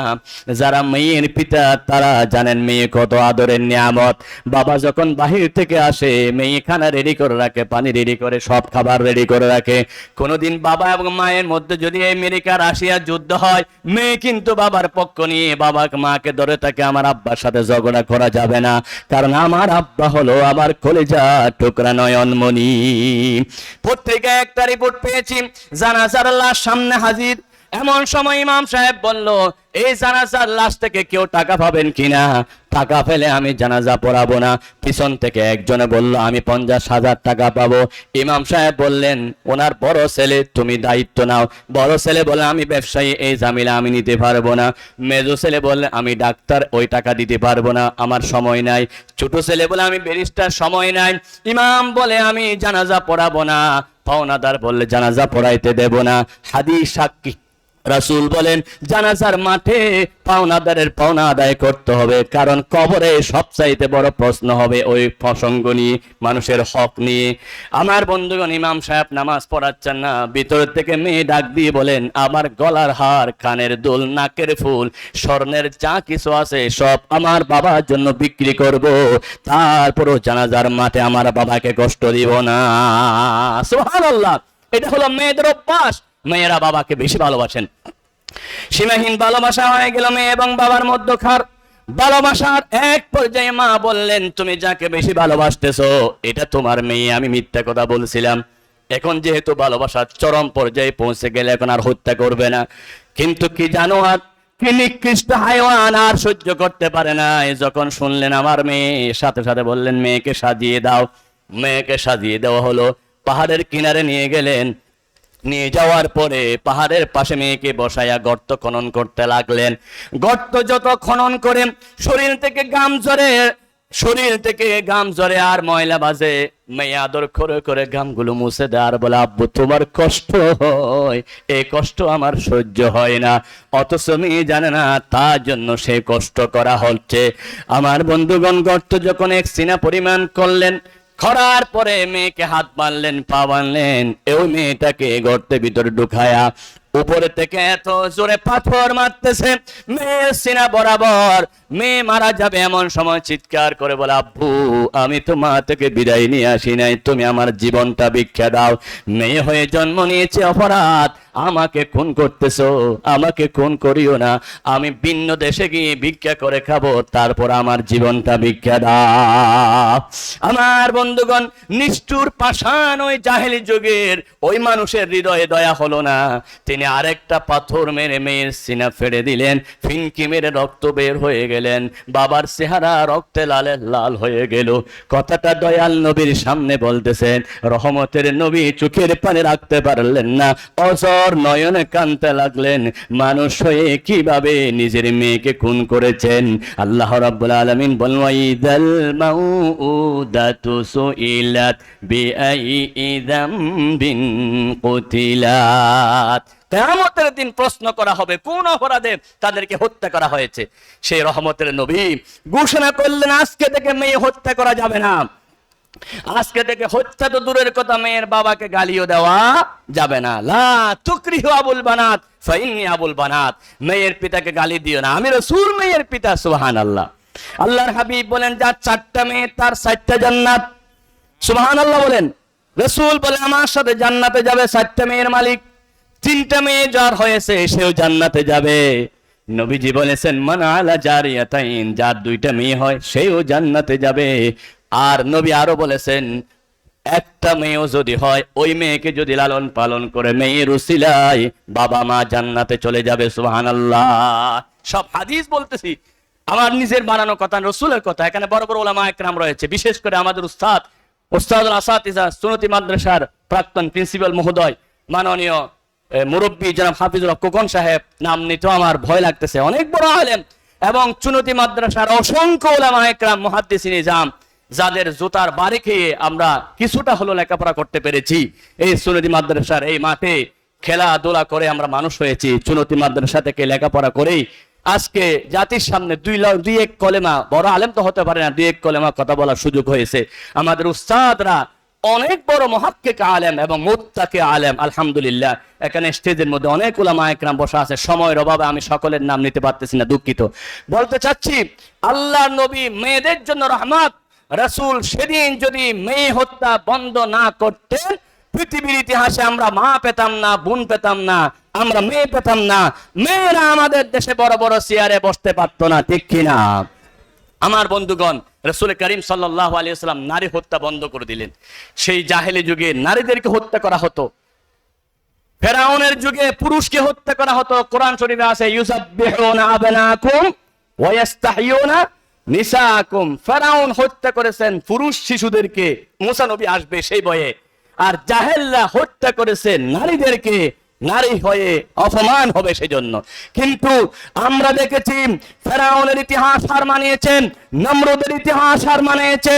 যারা মেয়ের পিতা তারা জানেন মেয়ে কত আদরের নিয়ামত। বাবা যখন বাহির থেকে আসে, মেয়ে খানা রেডি করে রাখে, পানি রেডি করে, সব খাবার রেডি করে রাখে। কোনোদিন বাবা এবং মায়ের মধ্যে যদি আমেরিকা রাশিয়া যুদ্ধ হয়, মেয়ে কিন্তু বাবার পক্ষ নিয়ে বাবাকে মাকে ধরে থাকে, আমার আব্বার সাথে ঝগড়া করা যাবে না, কারণ আমার আব্বা হলো আমার কলিজা টুকরা নয়নমণি। পত্রিকায় একটা রিপোর্ট পেয়েছি, জানাজার লাশ সামনে হাজির, এমন সময় ইমাম সাহেব বলল, এই জানাজার লাশ থেকে কেউ টাকা পাবেন কিনা? টাকা পেলে আমি জানাজা পড়াবো না। পিছন থেকে একজনে বলল, আমি 50,000 টাকা পাবো। ইমাম সাহেব বললেন, ওনার বড় ছেলে, তুমি দায়িত্ব নাও। বড় ছেলে বলে, আমি ব্যবসায়ী, এই ঝামেলা আমি নিতে পারবো না। মেজো ছেলে বললে, আমি ডাক্তার, ওই টাকা দিতে পারবো না, আমার সময় নাই। ছোট ছেলে বলে, আমি ব্যারিস্টার, সময় নাই। ইমাম বলে, আমি জানাজা পড়াবো না। পাওনাদার বললে, জানাজা পড়াইতে দেব না। হাদিস সাক্ষী, রাসূল বলেন, জানাজার মাঠে পাওনাদারের পাওনা আদায় করতে হবে, কারণ কবরে সবচাইতে বড় প্রশ্ন হবে ওই প্রসঙ্গ নিয়ে, মানুষের হক নিয়ে। আমার বন্ধুগণ, ইমাম সাহেব নামাজ পড়াচ্ছেন না, ভিতর থেকে মেয়ে ডাক দিয়ে বলেন, আমার গলার হার, কানের দুল, নাকের ফুল, স্বর্ণের যা কিছু আছে সব আমার বাবার জন্য বিক্রি করব, তারপরও জানাজার মাঠে আমার বাবাকে কষ্ট দিব না। সুবহানাল্লাহ। এটা হলো মেয়েদের অভ্যাস। মেয়েরা বাবাকে বেশি ভালোবাসেন। সীমাহীন ভালোবাসা হয়ে গেল মেয়ে এবং বাবার মধ্যকার ভালোবাসার এক পর্যায়ে মা বললেন, তুমি যাকে বেশি ভালোবাসতেছো এটা তোমার মেয়ে, আমি মিথ্যা কথা বলছিলাম। এখন যেহেতু ভালোবাসার চরম পর্যায়ে পৌঁছে গেলে এখন আর হত্যা করবে না। কিন্তু কি জানো, আর কি নিকৃষ্ট হাইওয়ান আর সহ্য করতে পারে না। যখন শুনলেন আমার মেয়ে, সাথে সাথে বললেন, মেয়েকে সাজিয়ে দাও। মেয়েকে সাজিয়ে দেওয়া হলো। পাহাড়ের কিনারে নিয়ে গেলেন। নিয়ে যাওয়ার পরে পাহাড়ের পাশে মেয়েকে বসাইয়া গর্ত খনন করতে লাগলেন। গর্ত যত খনন করে শরীর থেকে গাম ঝরে আর ময়লা বাজে। মেয়ে আদর করে করে গামগুলো মুছে দেয় আর বলে, আব্বু তোমার কষ্ট হয়, এই কষ্ট আমার সহ্য হয় না। অথচ মেয়ে জানে না তার জন্য সে কষ্ট করা হচ্ছে। আমার বন্ধুগণ, গর্ত যখন এক সিনা পরিমাণ করলেন, করার পরে মেয়েকে হাত বাঁধলেন, পা বাঁধলেন, ওই মেয়েটাকে গর্তের ভিতরে ঢুকায়া উপরে থেকে এত জোরে পাথর মারতেছে মেয়ের সিনা বরাবর। মেয়ে মারা যাবে এমন সময় চিৎকার করে বলে, আব্বু আমি তো মা থেকে বিদায় নিয়ে আসি নাই, তুমি আমার জীবনটা ভিক্ষা দাও। মেয়ে হয়ে জন্ম নিয়েছে অপরাধ, আমাকে খুন করতেছো, আমাকে খুন করিও না, আমি ভিন্ন দেশে গিয়ে ভিক্ষা করে খাবো, তারপর আমার জীবনটা ভিক্ষা দাও। আমার বন্ধুগণ, নিষ্ঠুর পাষাণ ওই জাহেলি যুগের ওই মানুষের হৃদয়ে দয়া হলো না। তিনি আরেকটা পাথর মেরে মেয়ের সিনা ফেড়ে দিলেন, ফিনকি মেরে রক্ত বের হয়ে গেলেন। বাবার চেহারা রক্তে লালে লাল হয়ে গেল। কথাটা দয়াল নবীর সামনে বলতেছেন। রহমতের নবী চোখের পানি রাখতে পারলেন না, অজর নয়নে কাঁদতে লাগলেন। মানুষ হয়ে কিভাবে নিজের মেয়েকে খুন করেছেন। আল্লাহ রাব্বুল আলামিন বলেন, ওয়াইদাল মাউউদাতু সুইলাত বিআই যামবিন কুতিলাত। কিয়ামতের দিন প্রশ্ন করা হবে কোন অপরাধে তাদেরকে হত্যা করা হয়েছে। সেই রহমতের নবী ঘোষণা করলেন, আজকে থেকে মেয়ে হত্যা করা যাবে না। আজকে থেকে হত্যা তো দূরের কথা, মেয়ের বাবাকে গালিও দেওয়া যাবে না। লা তুকরিহু আবুল বানাত ফাইন্নী আবুল বানাত। মেয়ের পিতাকে গালি দিও না, আমি রাসূল মেয়ের পিতা। সুবহানাল্লাহ। আল্লাহর হাবিব বলেন, যার 4টা মেয়ে তার 4টা জান্নাত। সুবহানাল্লাহ বলেন। রাসূল বলে, আমার সাথে জান্নাতে যাবে 4টা মেয়ের মালিক। 3টা মেয়ে যার হয়েছে সেও জান্নাতে যাবে। নবীজি বলেছেন, মান আলা জারিয়াতাইন, যার 2টা মেয়ে হয় সেও জান্নাতে যাবে। আর নবী আরো বলেছেন, একটা মেয়েও যদি হয়, ওই মেয়েকে যদি লালন পালন করে মেয়ের উসিলায় বাবা মা জান্নাতে চলে যাবে। সুবহানাল্লাহ। সব হাদিস বলতেছি, আমার নিজের বানানো কথা, রাসূলের কথা। এখানে বড় বড় উলামা একরাম রয়েছে, বিশেষ করে আমাদের উস্তাদুল আসাতিজা সুন্নতি মাদ্রাসার প্রাক্তন প্রিন্সিপাল মহোদয়, মাননীয় মুরব্বী জনাব হাফিজুল্লাহ খোকন সাহেব, নাম নিতেও আমার ভয় লাগতেছে, অনেক বড় আলেম। এবং সুন্নতি মাদ্রাসার অসংখ্য উলামা একরাম, মুহাদ্দিসিন ইজাম, যাদের জুতার বাড়ি খেয়ে আমরা কিছুটা হলো লেখাপড়া করতে পেরেছি। এই সুন্নতি মাদ্রাসার এই মাঠে খেলাধুলা করে আমরা মানুষ হয়েছি। সুন্নতি মাদ্রাসা থেকে লেখাপড়া করেই আজকে জাতির সামনে 2-1 কলেমা, বড় আলেম তো হতে পারে না, 2-1 কলেমা কথা বলার সুযোগ হয়েছে। আমাদের উস্তাদরা অনেক বড় মুহাক্কিক আলেম এবং মুত্তাকি আলেম। আলহামদুলিল্লাহ। এখানে স্টেজের মধ্যে অনেক উলামা একরাম বসা আছে, সময়ের অভাবে আমি সকলের নাম নিতে পারতেছি না, দুঃখিত। বলতে চাচ্ছি, আল্লাহর নবী মেয়েদের জন্য রহমত। রাসূল সেদিন যদি মেয়ে হত্যা বন্ধ না করতেন, পৃথিবীর ইতিহাসে আমরা মা পেতাম না, বোন পেতাম না, আমরা মেয়ে পেতাম না। মেয়েরা আমাদের দেশে বড় বড় চেয়ারে বসতে পারতো না, ঠিক কিনা? আমার বন্ধুগণ, রাসূল করিম সাল্লাল্লাহু আলাইহি ওয়াসাল্লাম নারী হত্যা বন্ধ করে দিলেন। সেই জাহেলি যুগে নারীদেরকে হত্যা করা হতো। ফেরাউনের যুগে পুরুষকে হত্যা করা হতো। কোরআন শরীফে আছে ইউসাব্বিহুনা আবনাকুম ওয়া ইস্তাহয়ুনা নিসাকুম। ফেরাউন হত্যা করেছেন পুরুষ শিশুদেরকে, মুসা নবী আসবে সেই ভয়ে। আর জাহেলরা হত্যা করেছে নারীদেরকে, নারী হয়ে অপমান হবে সেজন্য। কিন্তু আমরা দেখেছি ফেরাউনের ইতিহাস হার মানিয়েছেন, নমরুদের ইতিহাস হার মানিয়েছে,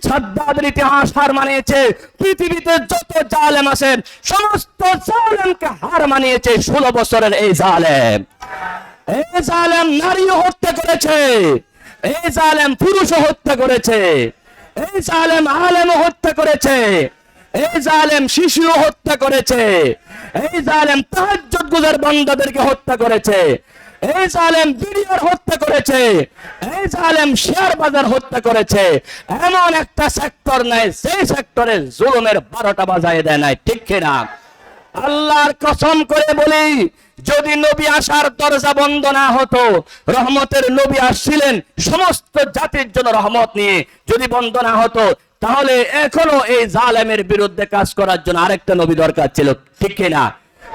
সাদ্দাদের ইতিহাস হার মানিয়েছে। পৃথিবীতে যত জালেম আছেন সমস্ত জালেমকে হার মানিয়েছে 16 বছরের এই জালেম। এই জালেম নারীও হত্যা করেছে, এই জালেম পুরুষও হত্যা করেছে, এই জালেম আলেমও হত্যা করেছে, এই জালেম শিশুও হত্যা করেছে, এই জালেম তাহাজ্জুদ গুজার বান্দাদেরকে হত্যা করেছে, এই জালেম বিডিআর হত্যা করেছে, এই জালেম শেয়ার বাজার হত্যা করেছে। এমন একটা সেক্টর নাই সেই সেক্টরে জুলুমের 12টা বাজায় দেয় নাই, ঠিক কিনা? আল্লাহর কসম করে বলি, যদি নবী আসার দরজা বন্ধ না হতো, রহমতের নবী আসছিলেন সমস্ত জাতির জন্য রহমত নিয়ে, যদি বন্ধ না হতো তাহলে এখনো এই জালেমের বিরুদ্ধে কাজ করার জন্য আরেকটা নবী দরকার ছিল, ঠিক কিনা?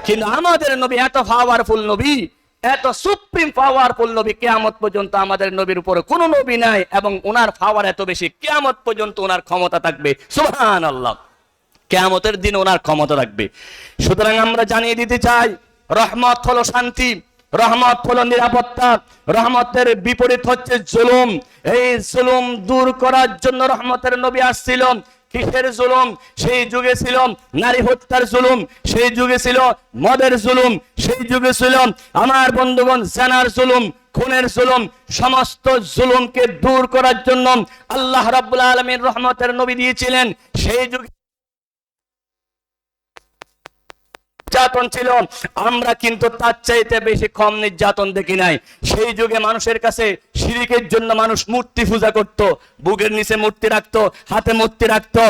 কিন্তু আমাদের নবী এত পাওয়ারফুল নবী, এত সুপ্রিম পাওয়ারফুল নবী, কিয়ামত পর্যন্ত আমাদের নবীর উপরে কোনো নবী নাই এবং ওনার পাওয়ার এত বেশি, কিয়ামত পর্যন্ত ওনার ক্ষমতা থাকবে। সুবহানাল্লাহ, কিয়ামতের দিন ওনার ক্ষমতা থাকবে। সুতরাং আমরা জানিয়ে দিতে চাই, রহমত হলো শান্তি, রহমত হলো নিরাপত্তা, রহমতের বিপরীত হচ্ছে জুলুম। এই জুলুম দূর করার জন্য রহমতের নবী আসছিল। কিসের জুলুম? সেই যুগে ছিল নারী হত্যার জুলুম, সেই যুগে ছিল মদের জুলুম, সেই যুগে ছিল আমার বন্ধুগণ জানার জুলুম, খুনের জুলুম। সমস্ত জুলুমকে দূর করার জন্য আল্লাহ রাব্বুল আলামিন রহমতের নবী দিয়েছিলেন। সেই যুগে নির্যাতন ছিল, আমরা কিন্তু তার চাইতে বেশি কম নির্যাতন দেখি নাই। সেই যুগে মানুষের কাছে শিরকের জন্য মানুষ মূর্তি পূজা করত, বুকের নিচে মূর্তি রাখতো, হাতে মূর্তি রাখতো।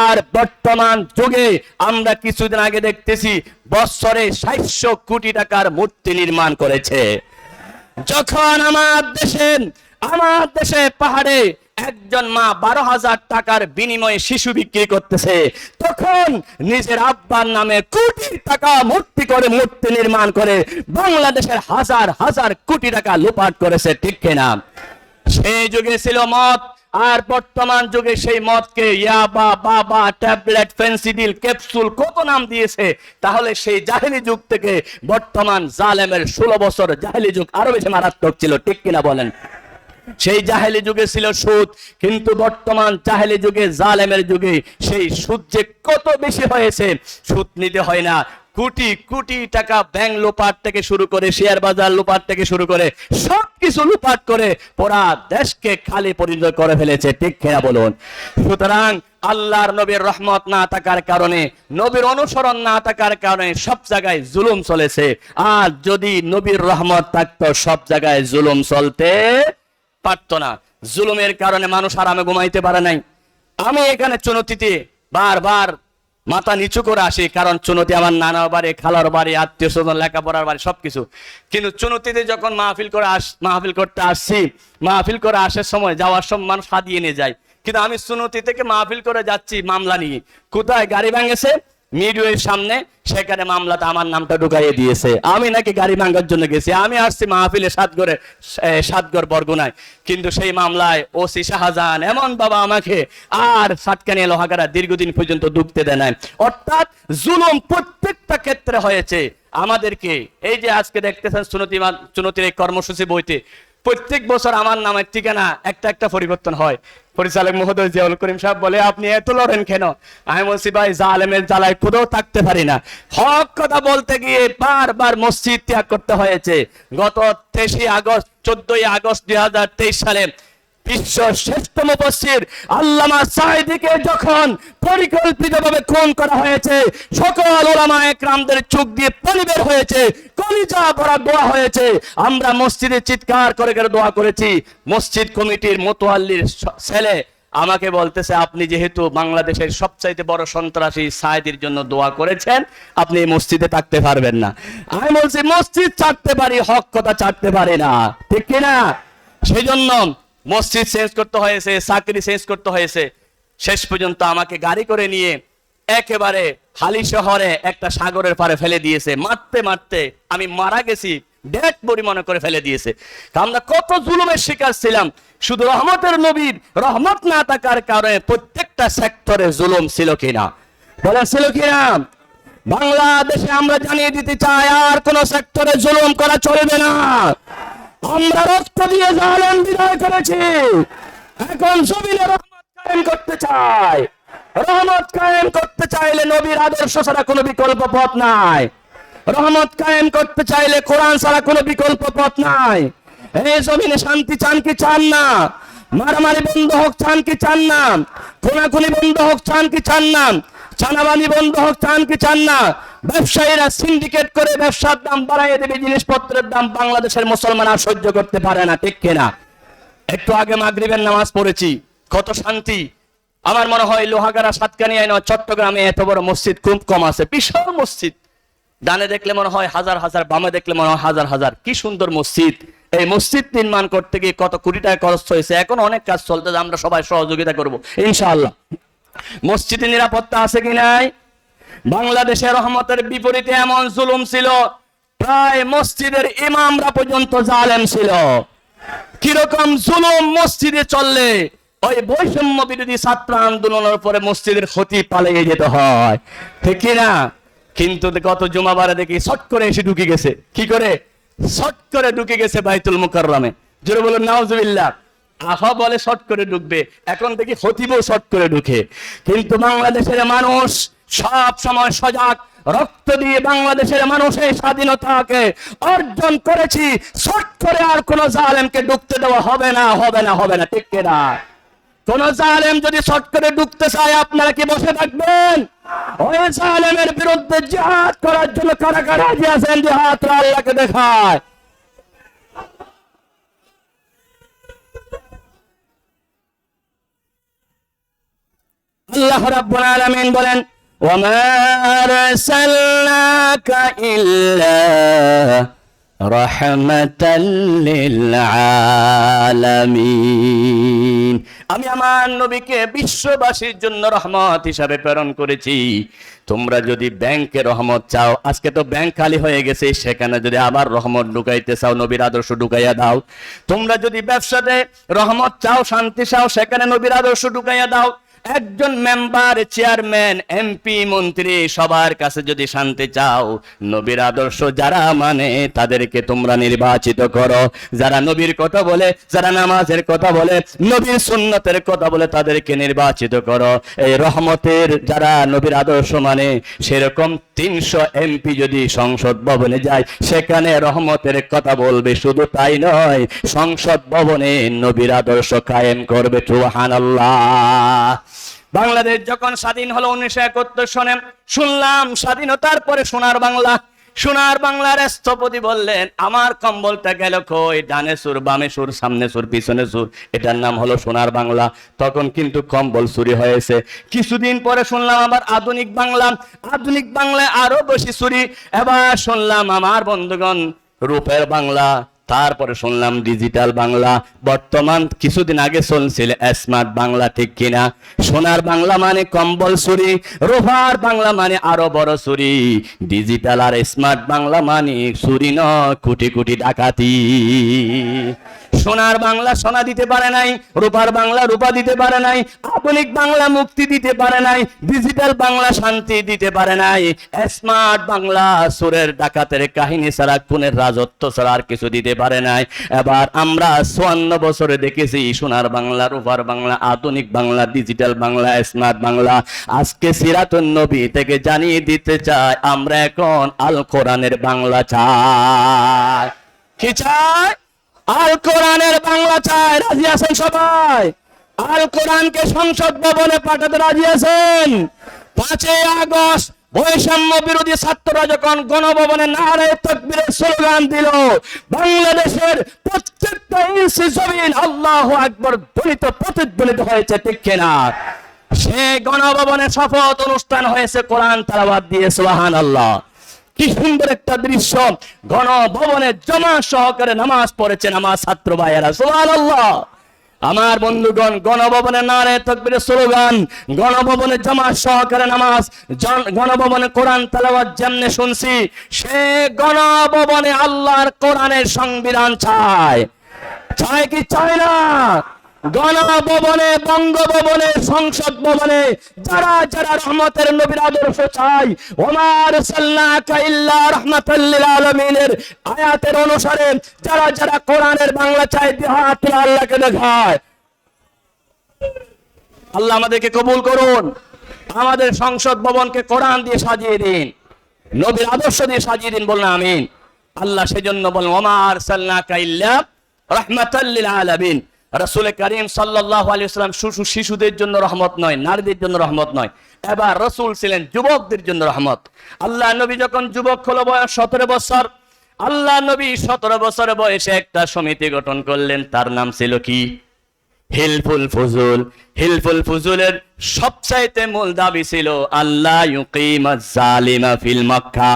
আর বর্তমান যুগে আমরা কিছুদিন আগে দেখতেছি বছরে 700 কোটি টাকার মূর্তি নির্মাণ করেছে। যখন আমার দেশে পাহাড়ে একজন মা 12,000 টাকার বিনিময়ে শিশু বিক্রি করতেছে, তখন নিজের আব্বার নামে কোটি টাকা মূর্তি করে মূর্তি নির্মাণ করে বাংলাদেশের হাজার হাজার কোটি টাকা লুপাট করেছে, ঠিক কিনা? সেই যুগে ছিল মদ, আর বর্তমান যুগে সেই মদকে ইয়াবা, বাবা, ট্যাবলেট, ফেন্সিডিল, ক্যাপসুল কত নাম দিয়েছে। তাহলে সেই জাহেলি যুগ থেকে বর্তমান জালেমের 16 বছর জাহেলি যুগ আরো বেশি মারাত্মক ছিল, ঠিক কিনা বলেন? সেই জাহেলি যুগে ছিল সুদ, কিন্তু বর্তমান জাহেলি যুগে জালেমের যুগে সেই সুদ যে কত বেশি হয়েছে, সুদ নিতে হয় না, কোটি কোটি টাকা ব্যাংক লুপাট থেকে শুরু করে শেয়ার বাজার লুপাট থেকে শুরু করে সবকিছু লুপাট করে পুরা দেশকে খালি পরিণত করে ফেলেছে, ঠিক কিনা বলুন? সুতরাং আল্লাহর নবীর রহমত না থাকার কারণে, নবীর অনুসরণ না থাকার কারণে সব জায়গায় জুলুম চলেছে। আর যদি নবীর রহমত থাকতো সব জায়গায় জুলুম চলতে পারতো না। জুলুমের কারণে মানুষ আরামে ঘুমাইতে পারে নাই। আমি এখানে চুনতিতে বারবার মাথা নিচু করে আসি, কারণ চুনতি আমার নানার বাড়ি, খালার বাড়ি, আত্মীয় স্বজন, লেখাপড়ার বাড়ি, সবকিছু। কিন্তু চুনতিতে যখন মাহফিল করতে আসছি, মাহফিল করে আসার সময়, যাওয়ার সময় মানুষ হাদিয়ে নিয়ে যায়। কিন্তু আমি চুনতি থেকে মাহফিল করে যাচ্ছি মামলা নিয়ে। কোথায়? গাড়ি ভাঙেছে মিডওয়ের সামনে, সেখানে মামলাটা আমার নামটা ঢুকাইয়ে দিয়েছে। আমি নাকি গাড়ি ভাঙার জন্য গেছি, আমি আসছি মাহফিলে সাতগড় বরগুনায়। কিন্তু সেই মামলায় ওসি শাহজাহান এমন বাবা আমাকে আর সাতকানিয়া লোহাগাড়া দীর্ঘদিন পর্যন্ত ঢুকতে দেয় নাই। অর্থাৎ জুলুম প্রত্যেকটা ক্ষেত্রে হয়েছে আমাদেরকে। এই যে আজকে দেখতেছেন চুনতির এই কর্মসূচি বইতে প্রত্যেক বছর আমার নামের ঠিকানা একটা পরিবর্তন হয়। পরিচালক মহোদয় জিয়াউল করিম সাহেব বলে, আপনি এত লড়েন কেন? আমি বলছি, ভাই জালেমের জ্বালায় কোথাও থাকতে পারি না। হক কথা বলতে গিয়ে বারবার মসজিদ ত্যাগ করতে হয়েছে। গত 23 আগস্ট 14 আগস্ট 2023 সালে বিশ্ব শ্রেষ্ঠ মুফাসসির আল্লামা সাঈদীকে যখন পরিকল্পিতভাবে খুন করা হয়েছে, সকল উলামায়ে কেরামদের চোখ দিয়ে পানি বের হয়েছে, কলিজা ভরা দোয়া হয়েছে। আমরা মসজিদে চিৎকার করে দোয়া করেছি। মসজিদ কমিটির মোতোয়াল্লির ছেলে আমাকে বলতেছে, আপনি যেহেতু বাংলাদেশের সবচাইতে বড় সন্ত্রাসী সাঈদীর জন্য দোয়া করেছেন, আপনি এই মসজিদে থাকতে পারবেন না। আমি বলছি, মসজিদ ছাড়তে পারি, হক কথা ছাড়তে পারি না, ঠিক কিনা? সেই জন্য মসজিদ চেঞ্জ করতে হয়েছে, চাকরি চেঞ্জ করতে হয়েছে। শেষ পর্যন্ত আমাকে গাড়ি করে নিয়ে একেবারে হালি শহরে একটা সাগরের পারে ফেলে দিয়েছে, মারতে মারতে আমি মারা গেছি ডেড বডি মনে করে ফেলে দিয়েছে। আমরা কত জুলুমের শিকার ছিলাম, শুধু রহমতের নবীর রহমত না থাকার কারণে প্রত্যেকটা সেক্টরে জুলুম ছিল কিনা, বলেছিল কিনা? বাংলাদেশে আমরা জানিয়ে দিতে চাই আর কোন সেক্টরে জুলুম করা চলবে না। আমরা রক্ত দিয়ে জালেম বিদায় করেছি, এখন জমিনে রহমত কায়েম করতে চাই। রহমত কায়েম করতে চাইলে নবীর আদর্শ ছাড়া কোনো বিকল্প পথ নাই। রহমত কায়েম করতে চাইলে কোরআন ছাড়া কোনো বিকল্প পথ নাই। এই জমিনে শান্তি চান কি চান না? মারামারি বন্ধ হোক চান কি চান না? খুনাখুনি বন্ধ হোক চান কি চান না? চাঁদাবাজি বন্ধ হোক চান কি চান না? ব্যবসায়ীরা সিন্ডিকেট করে ব্যবসার দাম বাড়াইয়ে দেবে, জিনিসপত্রের দাম বাংলাদেশের মুসলমান আর সহ্য করতে পারে না, ঠিক কিনা? একটু আগে মাগরিবের নামাজ পড়েছি, কত শান্তি। আমার মনে হয় লোহাগাড়া সাতকানিয়ায় নয়, চট্টগ্রামে এত বড় মসজিদ খুব কম আছে, বিশাল মসজিদ। ডানে দেখলে মনে হয় হাজার হাজার, বামে দেখলে মনে হয় হাজার হাজার। কি সুন্দর মসজিদ! এই মসজিদ নির্মাণ করতে গিয়ে কত কোটি টাকা খরচ হয়েছে, এখন অনেক কাজ চলতেছে, আমরা সবাই সহযোগিতা করব ইনশাআল্লাহ। মসজিদে নিরাপত্তা আছে কি নাই? বাংলাদেশে রহমতের বিপরীতে এমন জুলুম ছিল, প্রায় মসজিদের ইমামরা পর্যন্ত জালেম ছিল। কিরকম জুলুম মসজিদে চললে ওই বৈষম্য বিরোধী ছাত্র আন্দোলনের পরে মসজিদের ক্ষতি পালিয়ে যেতে হয়, ঠিক কিনা? কিন্তু গত জুমাবারে দেখি শট করে এসে ঢুকে গেছে। কি করে? শট করে ঢুকে গেছে বাইতুল মুকাররমে। জোরে বলুন নাউজুবিল্লাহ। আহা বলে শট করে ঢুকবে, এখন দেখি খতিবও শট করে ঢুকে। কিন্তু বাংলাদেশের মানুষ সব সময় সজাগ, রক্ত দিয়ে বাংলাদেশের মানুষের স্বাধীনতাকে অর্জন করেছি। শট করে আর কোন জালেমকে ঢুকতে দেওয়া হবে না, হবে না, হবে না, ঠিক কিনা? কোন জালেম যদি শট করে ঢুকতে চায়, আপনারা কি বসে থাকবেন? ওই জালেমের বিরুদ্ধে জিহাদ করার জন্য কারা কারা রাজি আছেন? জিহাদ আল্লাহকে দেখায়। আল্লাহ রাব্বুল আলামিন বলেন, ওয়া মা আরসালনাকা ইল্লা রাহমাতাল লিল আলামিন। আমি আমার নবীকে বিশ্ববাসীর জন্য রহমত হিসাবে প্রেরণ করেছি। তোমরা যদি ব্যাংকে রহমত চাও, আজকে তো ব্যাংক খালি হয়ে গেছে, সেখানে যদি আবার রহমত ঢুকাইতে চাও, নবীর আদর্শ ঢুকাইয়া দাও। তোমরা যদি ব্যবসাতে রহমত চাও, শান্তি চাও, সেখানে নবীর আদর্শ ঢুকাইয়া দাও। একজন মেম্বার, চেয়ারম্যান, এমপি, মন্ত্রী সবার কাছে যদি শান্তি চাও, নবীর আদর্শ যারা মানে তাদেরকে তোমরা নির্বাচিত করো। যারা নবীর কথা বলে, যারা নামাজের কথা বলে, নবীর সুন্নতের কথা বলে, তাদেরকে নির্বাচিত করো। এই রহমতের যারা নবীর আদর্শ মানে, সেরকম 300 এমপি যদি সংসদ ভবনে যায়, সেখানে রহমতের কথা বলবে। শুধু তাই নয়, সংসদ ভবনে নবীর আদর্শ কায়েম করবে। সুবহানাল্লাহ। বাংলাদেশ যখন স্বাধীন হলো 1971 সনে, শুনলাম স্বাধীনতার পরে সোনার বাংলা। সোনার বাংলার স্থপতি বললেন, আমার কম্বলটা গেল কই? ডানে সুর, বামে সুর, সামনে সুর, পিছনে সুর, এটার নাম হলো সোনার বাংলা। তখন কিন্তু কম্বল চুরি হয়েছে। কিছুদিন পরে শুনলাম আবার আধুনিক বাংলা। আধুনিক বাংলায় আরো বেশি চুরি। এবার শুনলাম আমার বন্ধুগণ রূপের বাংলা। তারপরে শুনলাম ডিজিটাল বাংলা। বর্তমান কিছুদিন আগে চলছিল স্মার্ট বাংলা, ঠিক কিনা? সোনার বাংলা মানে কম্বল চুরি, রূপার বাংলা মানে আরো বড় চুরি, ডিজিটাল আর স্মার্ট বাংলা মানে চুরি নয়, কোটি কোটি ডাকাতি। সোনার বাংলা সোনা দিতে পারে নাই, রূপার বাংলা রূপা দিতে পারে নাই, আধুনিক বাংলা মুক্তি দিতে পারে নাই, ডিজিটাল বাংলা শান্তি দিতে পারে নাই, স্মার্ট বাংলা সুরের ডাকাতের কাহিনী ছাড়া, খুনের রাজত্ব ছাড়া আর কিছু দিতে পারে নাই। এবার আমরা 54 বছরে দেখেছি সোনার বাংলা, রূপার বাংলা, আধুনিক বাংলা, ডিজিটাল বাংলা, স্মার্ট বাংলা। আজকে সিরাতুন নবী থেকে জানিয়ে দিতে চাই, আমরা এখন আল কোরআনের বাংলা চাই। কি চাই? আল কোরআনের বাংলা চাই। রাজি আছেন সবাই? আল কোরআনকে সংসদ ভবনে পাঠাতে রাজি আছেন? 5 আগস্ট বৈষম্য বিরোধী ছাত্ররা যখন গণভবনে নারে তাকবীরের স্লোগান দিল, বাংলাদেশের প্রত্যেকটা ইঞ্চি জমিন আল্লাহু আকবার ধ্বনিত প্রতিধ্বনিত হয়েছে, ঠিক কিনা? সে গণভবনে শপথ অনুষ্ঠান হয়েছে, কোরআন তেলাওয়াত দিয়ে। সুবহানাল্লাহ। কি সুন্দর একটা দৃশ্য! গণভবনে জমা সহকারে নামাজ পড়েছেন আমার ছাত্র ভাইয়েরা। সুবহানাল্লাহ। আমার বন্ধুগণ, গণভবনে নারে তাকবীরের স্লোগান, গণভবনে জামাত সহকারে নামাজ, গণভবনে কোরআন তেলাওয়াত যেমনে শুনছি, সে গণভবনে আল্লাহর কোরআনের সংবিধান চায় কি চায় না? গণভবনে, বঙ্গভবনে, সংসদ ভবনে যারা যারা রহমতের নবীর আদর্শ চাই, ওমা আরসালনাকা ইল্লা রাহমাতাল লিল আলামিনের আয়াতের অনুসারে যারা যারা কোরআনের বাংলা চাই, হাত আল্লাহকে দেখায়। আল্লাহ আমাদেরকে কবুল করুন, আমাদের সংসদ ভবনকে কোরআন দিয়ে সাজিয়ে দিন, নবীর আদর্শ দিয়ে সাজিয়ে দিন, বলুন আমিন। আল্লাহ সেজন্য বলেন ওমা আরসালনাকা ইল্লা রাহমাতাল লিল আলামিন। রাসূল কারীম সাল্লাল্লাহু আলাইহি ওয়াসাল্লাম শিশুদের জন্য রহমত নয়, নারীদের জন্য রহমত নয়, এবার রাসূল ছিলেন যুবকদের জন্য রহমত। আল্লাহ নবী যখন যুবক হলো, বয়স 17 বছর, আল্লাহ নবী 17 বছর বয়সে একটা সমিতি গঠন করলেন, তার নাম ছিল কি? হিলফুল ফুজুল। হিলফুল ফুজুলের সবচাইতে মূল দাবি ছিল আল্লাহ ইউকিমাজ জালিমা ফিল মক্কা,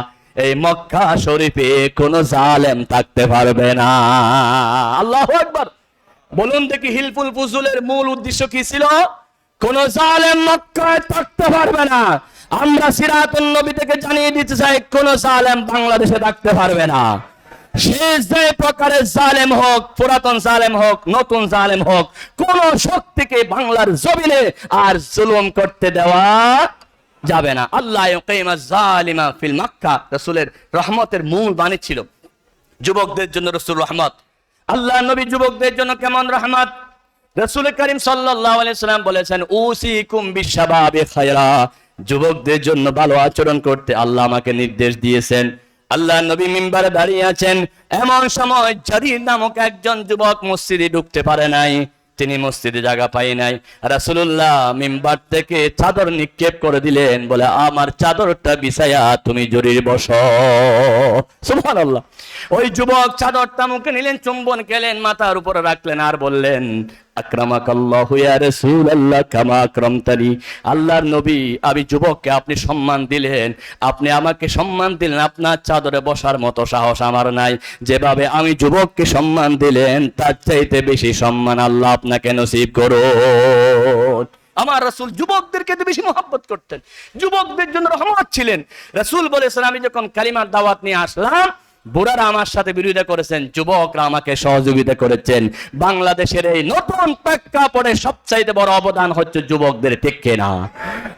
এই মক্কা শরীফে কোন জালেম থাকতে পারবে না। আল্লাহু আকবার। বলুন দেখি, হিলফুল ফুজুলের মূল উদ্দেশ্য কি ছিল? কোন জালেম মক্কায় থাকতে পারবে না। আমরা সিরাতুন নবী থেকে জানিয়ে দিতে চাই, কোন জালেম বাংলাদেশে থাকতে পারবে না। সে যে প্রকারের জালেম হোক, পুরাতন জালেম হোক, নতুন জালেম হোক, কোন শক্তিকে বাংলার জমিনে আর জুলুম করতে দেওয়া যাবে না। আল্লাহ ইউকিমাজ জালিমা ফিল মক্কা রাসূলের রহমতের মূল বাণী ছিল যুবকদের জন্য রাসূল রহমত। আল্লাহ নবী যুবকদের জন্য কেমন রহমত? রাসূল কারীম সাল্লাল্লাহু আলাইহি সাল্লাম বলেছেন উসিকুম বিশাবাবি খায়রা, যুবকদের জন্য ভালো আচরণ করতে আল্লাহ আমাকে নির্দেশ দিয়েছেন। আল্লাহ নবী মিম্বারে দাঁড়িয়ে আছেন, এমন সময় জারীর নামক একজন যুবক মসজিদে ঢুকতে পারে নাই, তিনি মসজিদে জায়গা পাই নাই। রাসূলুল্লাহ মিম্বার থেকে চাদর নিক্ষেপ করে দিলেন, বলে আমার চাদরটা বিছায়া তুমি জরির বসো। সুবহানাল্লাহ। ওই যুবক চাদরটা মুখে নিলেন, চুম্বন খেলেন, মাথার উপরে রাখলেন, আর বললেন আকরামাকাল্লাহু ইয়া রাসূলুল্লাহ কামা আকরামতানি। আল্লাহর নবী, আমি যুবককে আপনি সম্মান দিলেন, আপনি আমাকে সম্মান দিলেন, আপনার চাদরে বসার মতো সাহস আমার নাই। যেভাবে আমি যুবককে সম্মান দিলেন, তার চাইতে বেশি সম্মান আল্লাহ আপনাকে নসিব করুন। আমার রাসূল যুবকদেরকে বেশি মহব্বত করতেন, যুবকদের জন্য রহমত ছিলেন। রাসূল বলেছেন, আমি যখন কালিমার দাওয়াত নিয়ে আসলাম, বুড়ারা আমার সাথে বিরোধিতা করেছেন, যুবকরা আমাকে সহযোগিতা করেছেন। বাংলাদেশের এই নতুন প্রেক্ষাপটে সবচাইতে বড় অবদান হচ্ছে যুবকদের, ঠিক কিনা?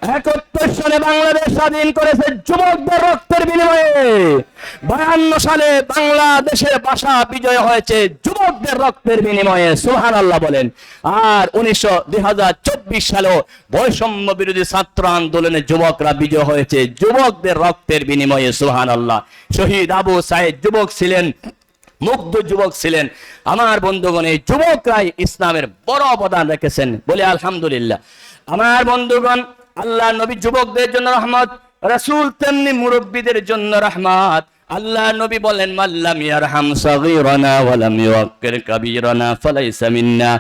71 সালে বাংলাদেশ স্বাধীন করেছে যুবকদের রক্তের বিনিময়ে। 52 সালে বাংলাদেশের ভাষা বিজয় হয়েছে যুবকদের রক্তের বিনিময়ে। সুবহানাল্লাহ বলেন। আর 2024 সালে বৈষম্য বিরোধী ছাত্র আন্দোলনে যুবকরা বিজয় হয়েছে যুবকদের রক্তের বিনিময়ে। সুবহানাল্লাহ। শহীদ আবু সাইদ যুবক ছিলেন, মুগ্ধ যুবক ছিলেন। আমার বন্ধুগণ, এই যুবকরাই ইসলামের বড় অবদান রেখেছেন, বলে আলহামদুলিল্লাহ। আমার বন্ধুগণ, আল্লাহ নবী যুবকদের জন্য রহমত, রাসূল তেমনি মুরব্বীদের জন্য রহমত। আল্লাহ নবী বলেন মাল্লাম ইয়ারহাম সাগীরানা ওয়া লাম ইউক্কির কাবীরানা ফালাইসা মিন্না।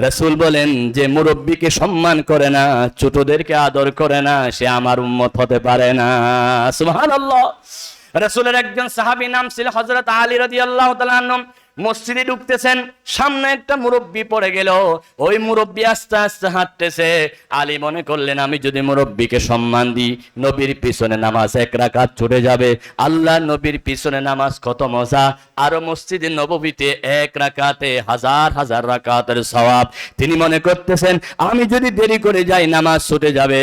রাসূল বলেন, যে মুরব্বিকে সম্মান করে না, ছোটদেরকে আদর করে না, সে আমার উম্মত হতে পারে না। সুবহানাল্লাহ। রাসূলের একজন সাহাবী নাম ছিল হযরত আলী রাদিয়াল্লাহু তাআলা আনহু। মসজিদে ঢুকতেছেন, সামনে একটা মুরব্বি পড়ে গেল। ওই মুরব্বি আস্তে আস্তে হাঁটতেছে। আলী মনে করলেন, আমি যদি মুরব্বিকে সম্মান দিই, নবীর পিছনে নামাজ 1 রাকাত ছুটে যাবে। আল্লাহ নবীর পিছনে নামাজ কত মজা, আরো মসজিদে নববীতে 1 রাকাতে হাজার হাজার রাকাতের সওয়াব। তিনি মনে করতেছেন, আমি যদি দেরি করে যাই নামাজ ছুটে যাবে,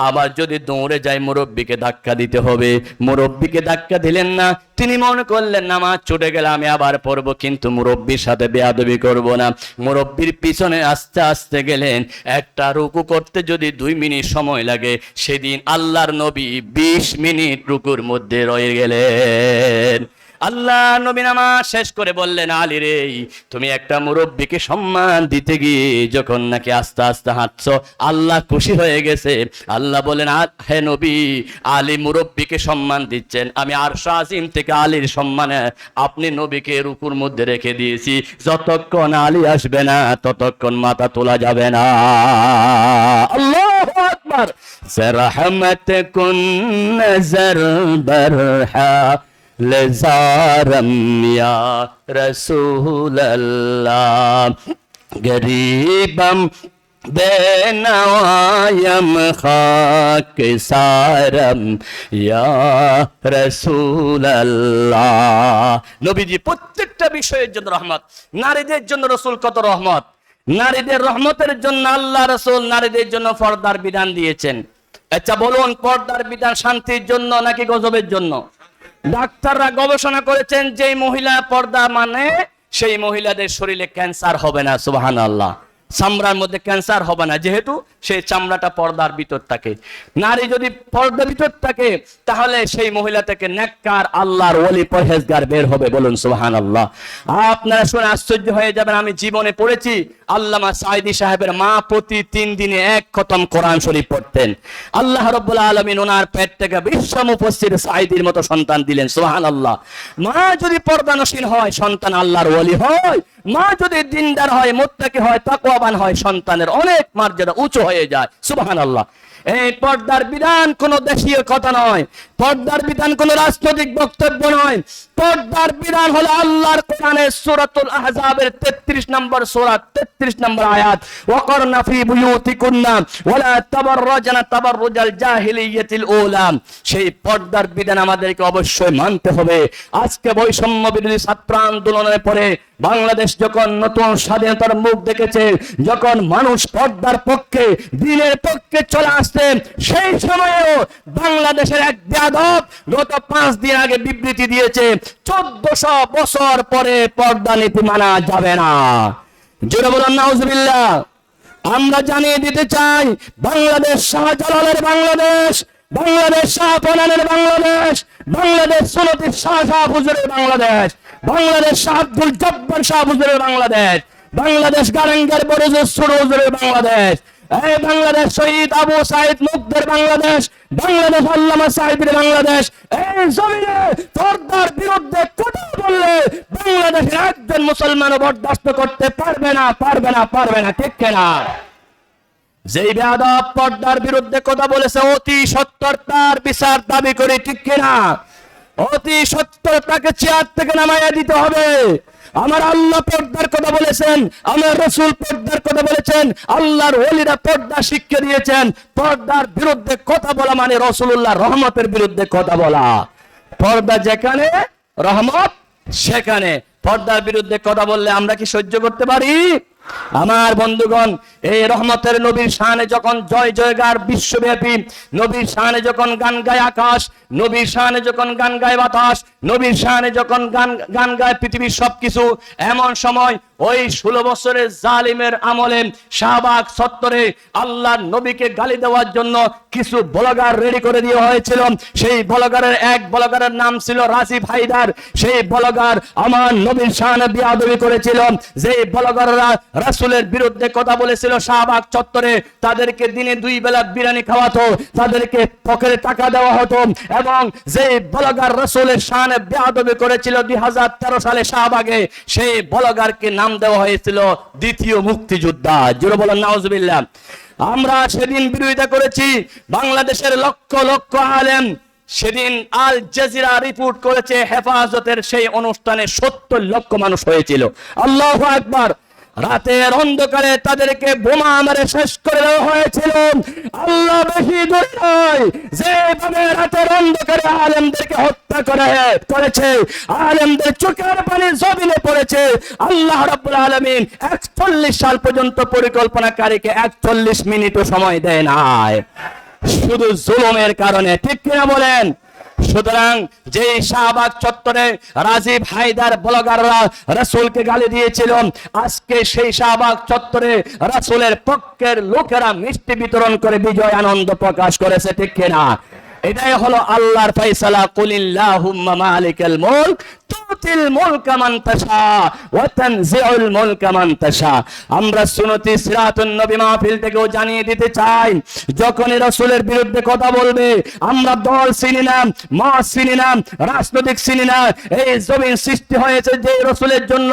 আবার যদি দৌড়ে যাই মুরব্বিকে ধাক্কা দিতে হবে। মুরব্বিকে ধাক্কা দিলেন না, তিনি মনে করলেন নামাজ ছুটে গেলে আমি আবার পড়বো, কিন্তু মুরব্বির সাথে বেয়াদবি করব না। মুরব্বির পিছনে আস্তে আস্তে গেলেন। একটা রুকু করতে যদি 2 মিনিট সময় লাগে, সেদিন আল্লাহর নবী 20 মিনিট রুকুর মধ্যে রয়ে গেলেন। আল্লাহ নবী নামাজ শেষ করে বললেন, আলী রে, তুমি একটা মুরব্বিকে সম্মান দিতে গিয়ে যখন নাকি আস্তে আস্তে হাঁটছো, আল্লাহ খুশি হয়ে গেছে। আল্লাহ বলেন, হে নবী, আলী মুরব্বিকে সম্মান দিচ্ছেন, আমি আরশ আজিম থেকে আলীর সম্মানে আপনি নবীকে রুকুর মধ্যে রেখে দিয়েছি। যতক্ষণ আলী আসবে না, ততক্ষণ মাথা তোলা যাবে না। আল্লাহু আকবার। রহমতকুন নজর বরহা لزارم یا رسول اللہ गरीबम बेनवायम खाक सारम या रसूल अल्लाह। নবীজি প্রত্যেকটা বিষয়ের জন্য রহমত। নারীদের জন্য রসুল কত রহমত, নারীদের রহমতের জন্য আল্লাহ রসুল নারীদের জন্য পর্দার বিধান দিয়েছেন। আচ্ছা বলুন, পর্দার বিধান শান্তির জন্য নাকি গজবের জন্য? ডাক্তাররা গবেষণা করেছেন যে মহিলা পর্দা মানে সেই মহিলাদের শরীরে ক্যান্সার হবে না। সুবহানাল্লাহ। চামড়ার মধ্যে ক্যান্সার হবে না, যেহেতু সেই চামড়াটা পর্দার ভিতর থাকে। নারী যদি পর্দার ভিতর থাকে তাহলে সেই মহিলা থেকে নেককার আল্লাহর ওলি পরহেজগার বের হবে। বলুন সুবহানাল্লাহ। আপনারা শুনে আশ্চর্য হয়ে যাবেন, আমি জীবনে পড়েছি আল্লামা সাঈদী সাহেবের মা প্রতি 3 দিনে 1 খতম কোরআন শরীফ পড়তেন। আল্লাহ রাব্বুল আলামিন ওনার পেট থেকে বিশ্ব মুফাসসির সাঈদীর মতো সন্তান দিলেন। সুবহানাল্লাহ। মা যদি পর্দানশীল হয় সন্তান আল্লাহর ওলি হয়, মা যদি দিনদার হয়, মুত্তাকি হয়, তাকওয়াবান হয়, সন্তানের অনেক মর্যাদা উঁচু হয়ে যায়। সুবহানাল্লাহ। এই পর্দার বিধান কোন দেশীয় কথা নয়, পর্দার বিধান কোন রাজনৈতিক বক্তব্য নয়। পর্দার বিধান হলো আল্লাহর কোরআনের সূরাতুল আহজাবের 33 নম্বর সূরা 33 নম্বর আয়াত, ওয়াকারনা ফি বুয়ুতিকুন্না ওয়ালা তাবাররাজনা তাবাররুজাল জাহিলিয়াতিল উলা। সেই পর্দার বিধান আমাদেরকে অবশ্যই মানতে হবে। আজকে বৈষম্য বিরোধী ছাত্র আন্দোলনের পরে বাংলাদেশ যখন নতুন স্বাধীনতার মুখ দেখেছে, যখন মানুষ পর্দার পক্ষে দ্বীনের পক্ষে চলে আসছে, সেই সময়েও বাংলাদেশের এক বেয়াদব গত 5 দিন আগে বিবৃতি দিয়েছে 1400 বছর পরে পর্দা নীতি মানা যাবে না। জোরে বলুন নাউজুবিল্লাহ। আমরা জানিয়ে দিতে চাই, বাংলাদেশ শাহজালালের বাংলাদেশ, বাংলাদেশ শাহপনানের বাংলাদেশ, বাংলাদেশ সুন্নতি শাহ হুজুরের বাংলাদেশ, বাংলাদেশ শাহ আব্দুল জব্বার শাহ হুজুরের বাংলাদেশ, বাংলাদেশ গারেঙ্গার বরজুর সুর হুজুরের বাংলাদেশ, এই বাংলাদেশ শহীদ আবু সাইদ মুগ্ধের বাংলাদেশ, বাংলাদেশ আল্লামা সাইদের বাংলাদেশ। এই জমিনে পর্দার বিরুদ্ধে কথা বললে বাংলাদেশের একজন মুসলমানও বরদাস্ত করতে পারবে না, পারবে না, পারবে না। ঠিক কিনা? যেই বেয়াদব পর্দার বিরুদ্ধে কথা বলেছে অতি সত্বর তার বিচার দাবি করে। ঠিক কিনা? অতি সত্বর তাকে চেয়ার থেকে নামাইয়া দিতে হবে। আমার আল্লাহ পর্দার কথা বলেছেন, আমার রাসূল পর্দার কথা বলেছেন, আল্লাহর ওলিরা পর্দা শিক্ষা দিয়েছেন। পর্দার বিরুদ্ধে কথা বলা মানে রাসূলুল্লাহর রহমতের বিরুদ্ধে কথা বলা। পর্দা যেখানে, রহমত সেখানে। পর্দার বিরুদ্ধে কথা বললে আমরা কি সহ্য করতে পারি? আমার বন্ধুগণ, এই রহমতের নবীর শানে যখন জয় জয়গার বিশ্বব্যাপী, নবীর শানে যখন গান গায় আকাশ, নবীর শানে যখন গান গায় বাতাস, নবীর শানে যখন গান গায় পৃথিবীর সবকিছু, এমন সময় ওই 16 বছরের জালিমের আমলে শাহবাগ চত্বরে আল্লাহর নবীকে গালি দেওয়ার জন্য কিছু ব্লগার রেডি করে দেওয়া হয়েছিল। সেই ব্লগারের এক ব্লগারের নাম ছিল রাজীব হায়দার। সেই ব্লগার আমার নবীর শানে বিয়াদবি করেছিল। যে ব্লগাররা রাসূলের বিরুদ্ধে কথা বলেছিল শাহবাগ চত্বরে, তাদেরকে দিনে 2 বেলা বিরিয়ানি খাওয়াতো, তাদেরকে পকেটে টাকা দেওয়া হতো। এবং যে ব্লগার রাসূলের শানে বিয়াদবি করেছিল 2013 সালে শাহবাগে, সেই ব্লগারকে নাম দেওয়া হয়েছিল দ্বিতীয় মুক্তিযোদ্ধা। জোরে বলেন নাউজুবিল্লাহ। আমরা সেদিন বিরোধিতা করেছি। বাংলাদেশের লক্ষ লক্ষ আলেম, সেদিন আল জাজিরা রিপোর্ট করেছে হেফাজতের সেই অনুষ্ঠানে 70 লক্ষ মানুষ হয়েছিল। আল্লাহু আকবার। রাতের অন্ধকারে তাদেরকে বোমা মেরে শেষ করে দেওয়া হয়েছিল। আল্লাহ বেশি দূর নয়, যেভাবে রাতের অন্ধকারে আলেমদেরকে হত্যা করেছে, আলেমদের চোখের পানি জমিনে পড়েছে। আল্লাহ রাব্বুল আলামিন 41 সাল পর্যন্ত পরিকল্পনাকারীকে 41 মিনিটও সময় দেয় নাই, শুধু জুলুমের কারণে। ঠিক কিনা বলেন? সুতরাং যে শাহবাগ চত্বরে রাজীব হায়দার ব্লগাররা রাসূলকে গালি দিয়েছিল, আজকে সেই শাহবাগ চত্বরে রাসূলের পক্ষের লোকেরা মিষ্টি বিতরণ করে বিজয় আনন্দ প্রকাশ করেছে। ঠিক কিনা? এটাই হলো আল্লাহর ফয়সালা, কুলিল্লাহুম্মা মালিকাল মুলক তুতিল মুলকা মান তাশা ওয়া তানজিউল মুলকা মান তাশা। আমরা সুন্নতি সিরাতুন নবী মাহফিল থেকেও জানিয়ে দিতে চাই, যখনই রাসূলের বিরুদ্ধে কথা বলবে, আমরা দল চিনি না, মত চিনি না, রাজনৈতিক চিনি না। এই জমিন সৃষ্টি হয়েছে যেই রাসূলের জন্য,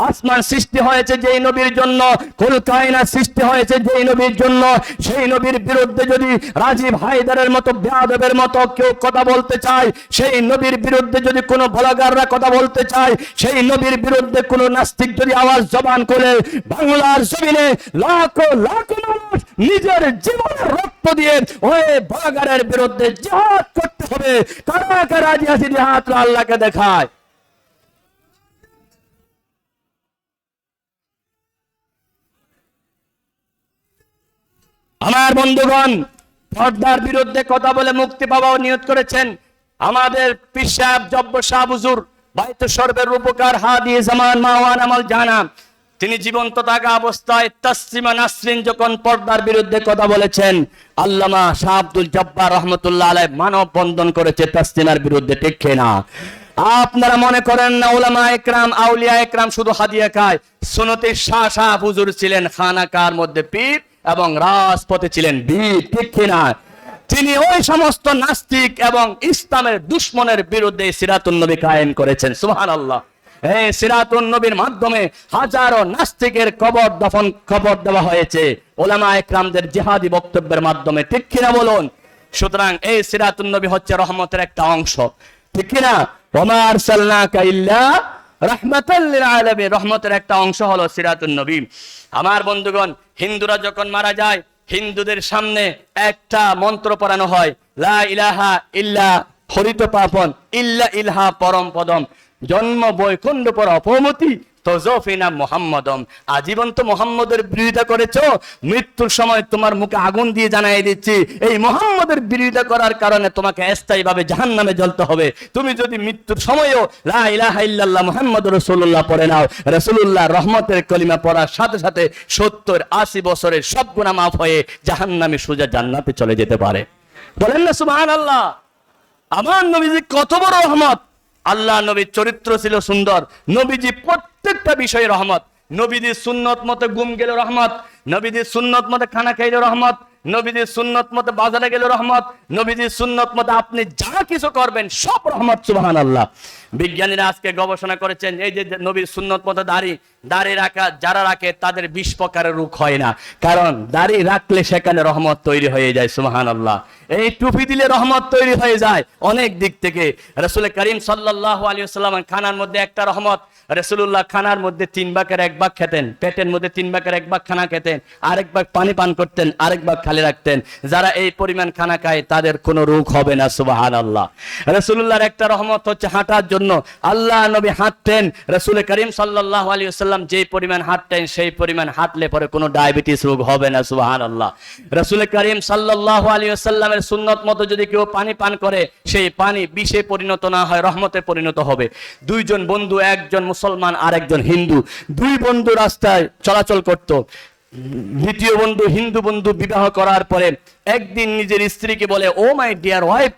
আসমান সৃষ্টি হয়েছে যেই নবীর জন্য, কুল কায়নাত সৃষ্টি হয়েছে যেই নবীর জন্য। সেই নবীর বিরুদ্ধে যদি রাজীব হায়দারের মতো বেয়াদবের মতো কেউ কথা বলতে চায়, সেই নবীর বিরুদ্ধে যদি কোনো ব্লগাররা কথা বলতে করতে চাই, সেই নবীর বিরুদ্ধে কোন নাস্তিক যদি আওয়াজ জবান করে, বাংলার জমিনে লাখো লাখো মানুষ নিজের জীবনের রক্ত দিয়ে ওই ব্লগারের বিরুদ্ধে জিহাদ করতে হবে। কারা কারা রাজি আছে জিহাদ আল্লাহকে দেখায়? আমার বন্ধুগণ, পর্দার বিরুদ্ধে কথা বলে মুক্তি পাওয়াও নিয়ত করেছেন আমাদের পীর সাহেব জব্বর শাহ হুজুর, বাইতুল শরবের রূপকার হাদি জামান মাওয়ান আমল জানা। তিনি জীবন্ত থাকা অবস্থায় তাসলিমা নাসরিন যখন পর্দার বিরুদ্ধে কথা বলেছেন, আল্লামা শাহ আব্দুল জব্বার রহমতুল্লাহ আলাইহি মানব বন্ধন করেছে তাসলিমার বিরুদ্ধে, ঠিক কিনা? আপনারা মনে করেন না উলামা একরাম আউলিয়া একরাম শুধু হাদিয়া খায়? সুন্নতি শাহ শাহ হুজুর ছিলেন খানাকার মধ্যে পীর এবং রাজপথে ছিলেন বীর, ঠিক কিনা? তিনি ওই সমস্ত নাস্তিক এবং ইসলামের দুশ্মনের বিরুদ্ধে সিরাতুন নবী কায়েম করেছেন। সুবহানাল্লাহ। এই সিরাতুন নবীর মাধ্যমে হাজারো নাস্তিকের কবর দফন খবর দেওয়া হয়েছে উলামা একরামদের জিহাদি বক্তব্যের মাধ্যমে, ঠিক কিনা বলুন? সুতরাং এই সিরাতুন নবী হচ্ছে রহমতের একটা অংশ, ঠিক কিনা? ওমা আরসালনাকা ইল্লা রাহমাতাল লিল আলামিন, রহমতের একটা অংশ হলো সিরাতুন নবী। আমার বন্ধুগণ, হিন্দুরা যখন মারা যায়, হিন্দুদের সামনে একটা মন্ত্র পড়ানো হয়, লা ইলাহা ইল্লা হরিত পাপন ইল্লা ইলহা পরম পদম, জন্ম বৈকুণ্ঠ পর অপমতি তজফিনা মুহাম্মাদম। আজীবন তো মুহাম্মদের বিরোধিতা করেছো, মৃত্যুর সময় তোমার মুখে আগুন দিয়ে জানাই দিচ্ছি, এই মুহাম্মদের বিরোধিতা করার কারণে তোমাকে স্থায়ীভাবে জাহান্নামে জ্বলতে হবে। তুমি যদি মৃত্যুর সময়ও লা ইলাহা ইল্লাল্লাহ মুহাম্মাদুর রাসূলুল্লাহ পড়ে নাও, রাসূলুল্লাহ রহমতের কলিমা পড়ার সাথে সাথে 70-80 বছরের সব গুনাহ মাফ হয়ে জাহান্নামে সোজা জান্নাতে চলে যেতে পারে। বলেন না সুবহানাল্লাহ। আমার নবীজি কত বড় রহমত! আল্লাহ নবীর চরিত্র ছিল সুন্দর, নবীজি প্রত্যেকটা বিষয়ে রহমত। নবীজির সুন্নত মতে ঘুম গেল রহমত, নবীজির সুন্নত মতে খানা খাইলে রহমত, নবীজির সুন্নত মতে বাজারে গেল রহমত, নবীজির সুন্নত মতে আপনি যা কিছু করবেন সব রহমত। সুবহানাল্লাহ। বিজ্ঞানীরা আজকে গবেষণা করেছেন, এই যে নবীর সুন্নত মতে দাড়ি রাখা যারা রাখে তাদের 20 প্রকারের রোগ হয় না, কারণ দাড়ি রাখলে সেখানে রহমত তৈরি হয়ে যায়। সুবহানাল্লাহ। এই টুপি দিলে রহমত তৈরি হয়ে যায় অনেক দিক থেকে। রাসূল করিম সাল্লাল্লাহু আলাইহি ওয়াসাল্লাম খানার মধ্যে একটা রহমত, রাসূলুল্লাহ খানার মধ্যে 3 ভাগের 1 ভাগ খেতেন, পেটের মধ্যে 3 ভাগের 1 ভাগ খানা খেতেন, আরেক ভাগ পানি পান করতেন, আরেক ভাগ খালি রাখতেন। যারা এই পরিমাণ খানা খায় তাদের কোনো রোগ হবে না। সুবহানাল্লাহ। রাসূলুল্লাহর একটা রহমত হচ্ছে হাঁটার জন্য, আল্লাহ নবী হাঁটতেন, রাসূল করিম সাল্লাল্লাহু আলাইহি ওয়াসাল্লাম যেই পরিমাণ হাঁটতেন সেই পরিমাণ হাঁটলে পরে কোনো ডায়াবেটিস রোগ হবে না। সুবহানাল্লাহ। রাসূল করিম সাল্লাল্লাহু আলাইহি ওয়াসাল্লামের সুন্নত মতো যদি কেউ পানি পান করে, সেই পানি বিষে পরিণত না হয় রহমতে পরিণত হবে। দুইজন বন্ধু, একজন মুসলমান আর একজন হিন্দু, দুই বন্ধু রাস্তায় চলাচল করত। দ্বিতীয় বন্ধু, হিন্দু বন্ধু, বিবাহ করার পরে একদিন নিজের স্ত্রীকে বলে, oh my dear wife,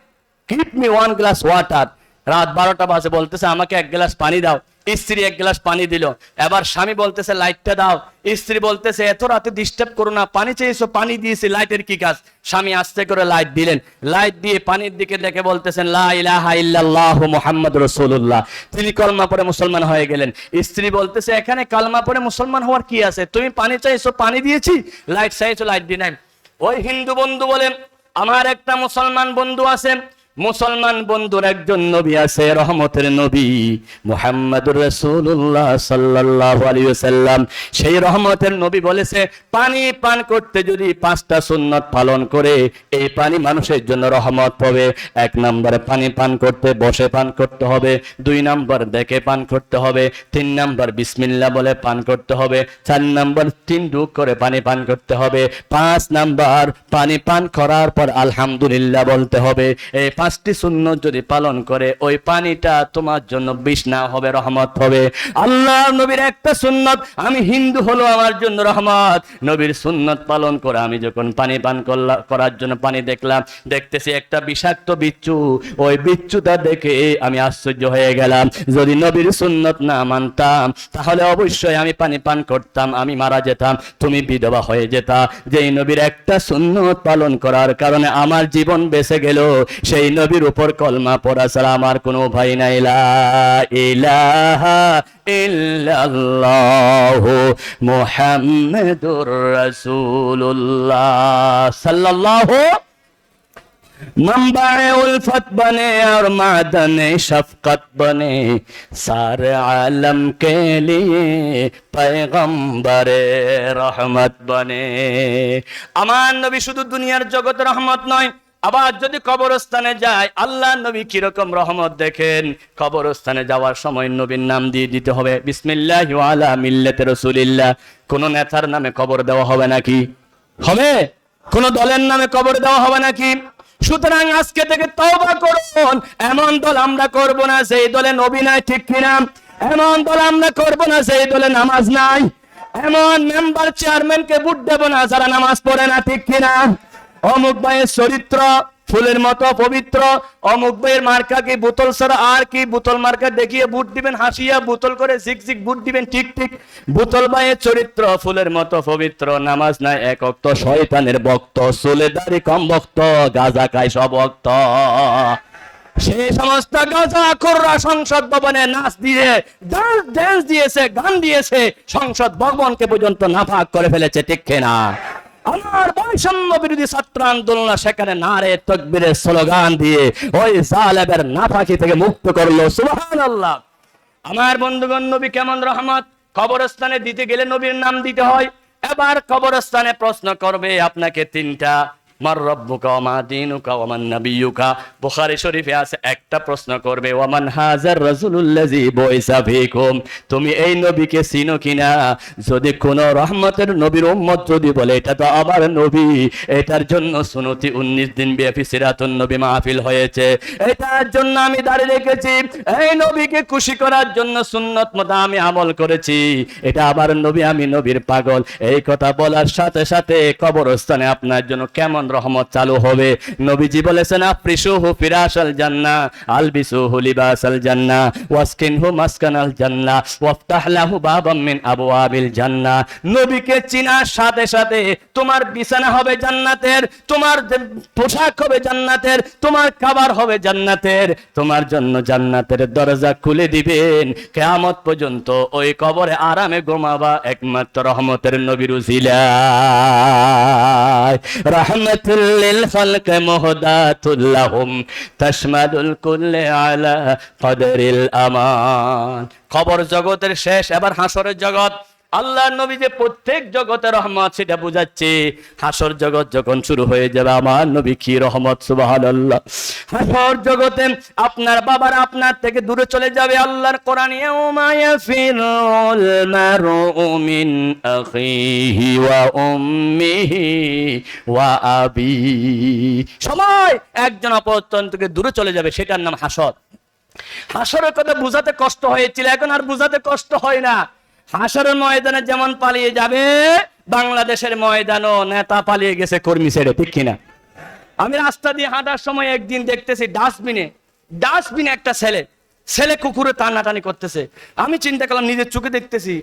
give me 1 glass water. রাত 12টা বাজে, বলতেছে আমাকে 1 গ্লাস পানি দাও। স্ত্রী 1 গ্লাস পানি দিল। এবার স্বামী বলতেছে লাইটটা দাও। স্ত্রী বলতেছে এত রাতে ডিস্টার্ব করো না, পানি চেয়েছো পানি দিয়েছি, লাইটের কি কাজ? স্বামী আস্তে করে লাইট দিলেন, লাইট দিয়ে পানির দিকে দেখে বলতেছেন লা ইলাহা ইল্লাল্লাহু মুহাম্মাদুর রাসূলুল্লাহ। তিনি কলমা পড়ে মুসলমান হয়ে গেলেন। স্ত্রী বলতেছে এখানে কলমা পড়ে মুসলমান হওয়ার কি আছে? তুমি পানি চাইছো পানি দিয়েছি, লাইট চাইছো লাইট দি নাই। ওই হিন্দু বন্ধু বলেন, আমার একটা মুসলমান বন্ধু আছে, মুসলমান বন্ধুর একজন নবী আছে, রহমতের নবী মুহাম্মাদুর রাসূলুল্লাহ সাল্লাল্লাহু আলাইহি ওয়াসাল্লাম। সেই রহমতের নবী বলেছে পানি পান করতে যদি 5টা সুন্নাত পালন করে এই পানি মানুষের জন্য রহমত পাবে। 1 নম্বরে পানি পান করতে বসে পান করতে হবে, 2 নম্বর দেখে পান করতে হবে, 3 নম্বর বিসমিল্লাহ বলে পান করতে হবে, 4 নম্বর 3 ঢুক করে পানি পান করতে হবে, 5 নম্বর পানি পান করার পর আলহামদুলিল্লাহ বলতে হবে। এই 5টি সুন্নত যদি পালন করে ওই পানিটা তোমার জন্য বিষ না হবে, রহমত হবে। আল্লাহ নবীর একটা সুন্নত, আমি হিন্দু হলো আমার জন্য রহমত। নবীর সুন্নত পালন করে আমি যখন পানি পান করার জন্য পানি দেখলাম, দেখতেছি একটা বিষাক্ত বিচ্ছু। ওই বিচ্ছুটা দেখে আমি আশ্চর্য হয়ে গেলাম। যদি নবীর সুন্নত না মানতাম তাহলে অবশ্যই আমি পানি পান করতাম, আমি মারা যেতাম, তুমি বিধবা হয়ে যেতা। যেই নবীর একটা সুন্নত পালন করার কারণে আমার জীবন বেঁচে গেল, সেই নবীর উপর কলমা পড়া ছাড়া আমার কোনো ভয় নাই। লা ইলাহা ইল্লাল্লাহু মুহাম্মাদুর রাসূলুল্লাহ সাল্লাল্লাহু। मंबाए उल्फत बने और मादने शफकत बने, सारे आलम के लिए पैगंबरे रहमत बने। আমার নবী শুধু দুনিয়ার জগতের রহমত নয়, আবার যদি কবরস্থানে যায় আল্লাহ নবী কিরকম রহমত দেখেন। কবরস্থানে যাওয়ার সময় নবীর নাম দিয়ে দিতে হবে, বিসমিল্লাহি ওয়া আলা মিল্লাতি রাসূলিল্লাহ। কোন নেতার নামে কবর দেওয়া হবে নাকি? হবে? কোন দলের নামে কবর দেওয়া হবে নাকি? সুতরাং আজকে থেকে তওবা করুন, এমন দল আমরা করব না সেই দলে নবী নাই, ঠিক কিনা? এমন দল আমরা করব না সেই দলে নামাজ নাই, এমন মেম্বার চেয়ারম্যানকে ভোট দেব না যারা নামাজ পড়ে না, ঠিক কিনা? অমুক ভাইয়ের চরিত্র ফুলের মতো পবিত্র, অমুক ভাইয়ের মার্কা কি বোতল ছাড়া আর কি, বোতল মার্কা দেখিয়ে ভোট দিবেন, হাসিয়া বোতল করে ঝিকঝিক ভোট দিবেন, ঠিক ঠিক। বোতল ভাইয়ের চরিত্র ফুলের মতো পবিত্র, নামাজ নাই এক ওয়াক্ত, শয়তানের ভক্ত, চুলে দাড়ি কম ভক্ত, গাঁজা খায় সব ভক্ত। সেই সমস্ত গাঁজাখোররা সংসদ ভবনে নাচ দিয়ে ড্যান্স দিয়েছে, গান দিয়েছে, সংসদ ভবনকে পর্যন্ত নাপাক করে ফেলেছে, ঠিক কিনা? আমার বৈষম্য বিরোধী ছাত্র আন্দোলন সেখানে নারে তাকবীরের স্লোগান দিয়ে ওই জালেমের নাপাকি থেকে মুক্ত করলো, সুবহানাল্লাহ। আমার বন্ধুগণ, নবী কেমন রহমত। কবরস্থানে দিতে গেলে নবীর নাম দিতে হয়। এবার কবরস্থানে প্রশ্ন করবে আপনাকে তিনটা, মার রব্বুকা ওয়া মা দীনুকা ওয়া মান নাবিয়্যুকা। বুখারী শরীফে আছে একটা প্রশ্ন করবে, ওয়া মান হাযার রাসূলুল্লাযী বুইসা ফীকুম, তুমি এই নবীকে চিনো কিনা? যদি কোন রহমতের নবীর উম্মত যদি বলে এটা তো আমার নবী, এটার জন্য সুন্নতি 19 দিন ব্যাপী সিরাতুন নবী মাহফিল হয়েছে, এটার জন্য আমি দাঁড়িয়ে রেখেছি, এই নবীকে খুশি করার জন্য সুন্নত মতো আমি আমল করেছি, এটা আমার নবী, আমি নবীর পাগল, এই কথা বলার সাথে সাথে কবরস্থানে আপনার জন্য কেমন রহমত চালু হবে। নবীজি বলেছেন, আফরিশুহু ফিরাশাল জান্নাহ আলবিসুহু লিবাসাল জান্নাহ ওয়াসকিনহু মাসকানাল জান্নাহ ওয়াফতাহ লাহু বাবাম মিন আবওয়াবিল জান্নাহ। নবীকে চিনার সাথে সাথে তোমার বিছানা হবে জান্নাতের, তোমার পোশাক হবে জান্নাতের, তোমার খাবার হবে জান্নাতের, তোমার জন্য জান্নাতের দরজা খুলে দিবেন। কিয়ামত পর্যন্ত ওই কবরে আরামে ঘুমাবা একমাত্র রহমতের নবীর উসিলায়। রাহমাতুল লিল খালক মুহদাতুল লাহুম তাশমাদুল কুল্লি আলা কদরিল আমান। কবর জগতের শেষ, এবার হাসরের জগৎ। আল্লাহর নবী যে প্রত্যেক জগতের রহমত সেটা বুঝাচ্ছে। হাসর জগৎ যখন শুরু হয়ে যাবে আমার নবী কি রহমত, সুবহানাল্লাহ। হাসর জগতে আপনার বাবার আপনার থেকে দূরে চলে যাবে। আল্লাহর কোরআন, ইয়াউমা ইয়াফিরুল মারউ মিন আখিহি ওয়া উম্মিহি ওয়া আবি, সবাই একজন অপরজন থেকে দূরে চলে যাবে, সেটার নাম হাসর। হাসরের কথা বুঝাতে কষ্ট হয়েছিল, এখন আর বুঝাতে কষ্ট হয় না। হাসরের ময়দানে যেমন পালিয়ে যাবে, বাংলাদেশের ময়দানও নেতা পালিয়ে গেছে কর্মী ছেড়ে, ঠিক কিনা? আমি রাস্তা দিয়ে হাঁটার সময় একদিন দেখতেছি ডাস্টবিনে একটা ছেলে কুকুরে টানাটানি করতেছে। আমি চিন্তা করলাম, নিজের চোখে দেখতেছি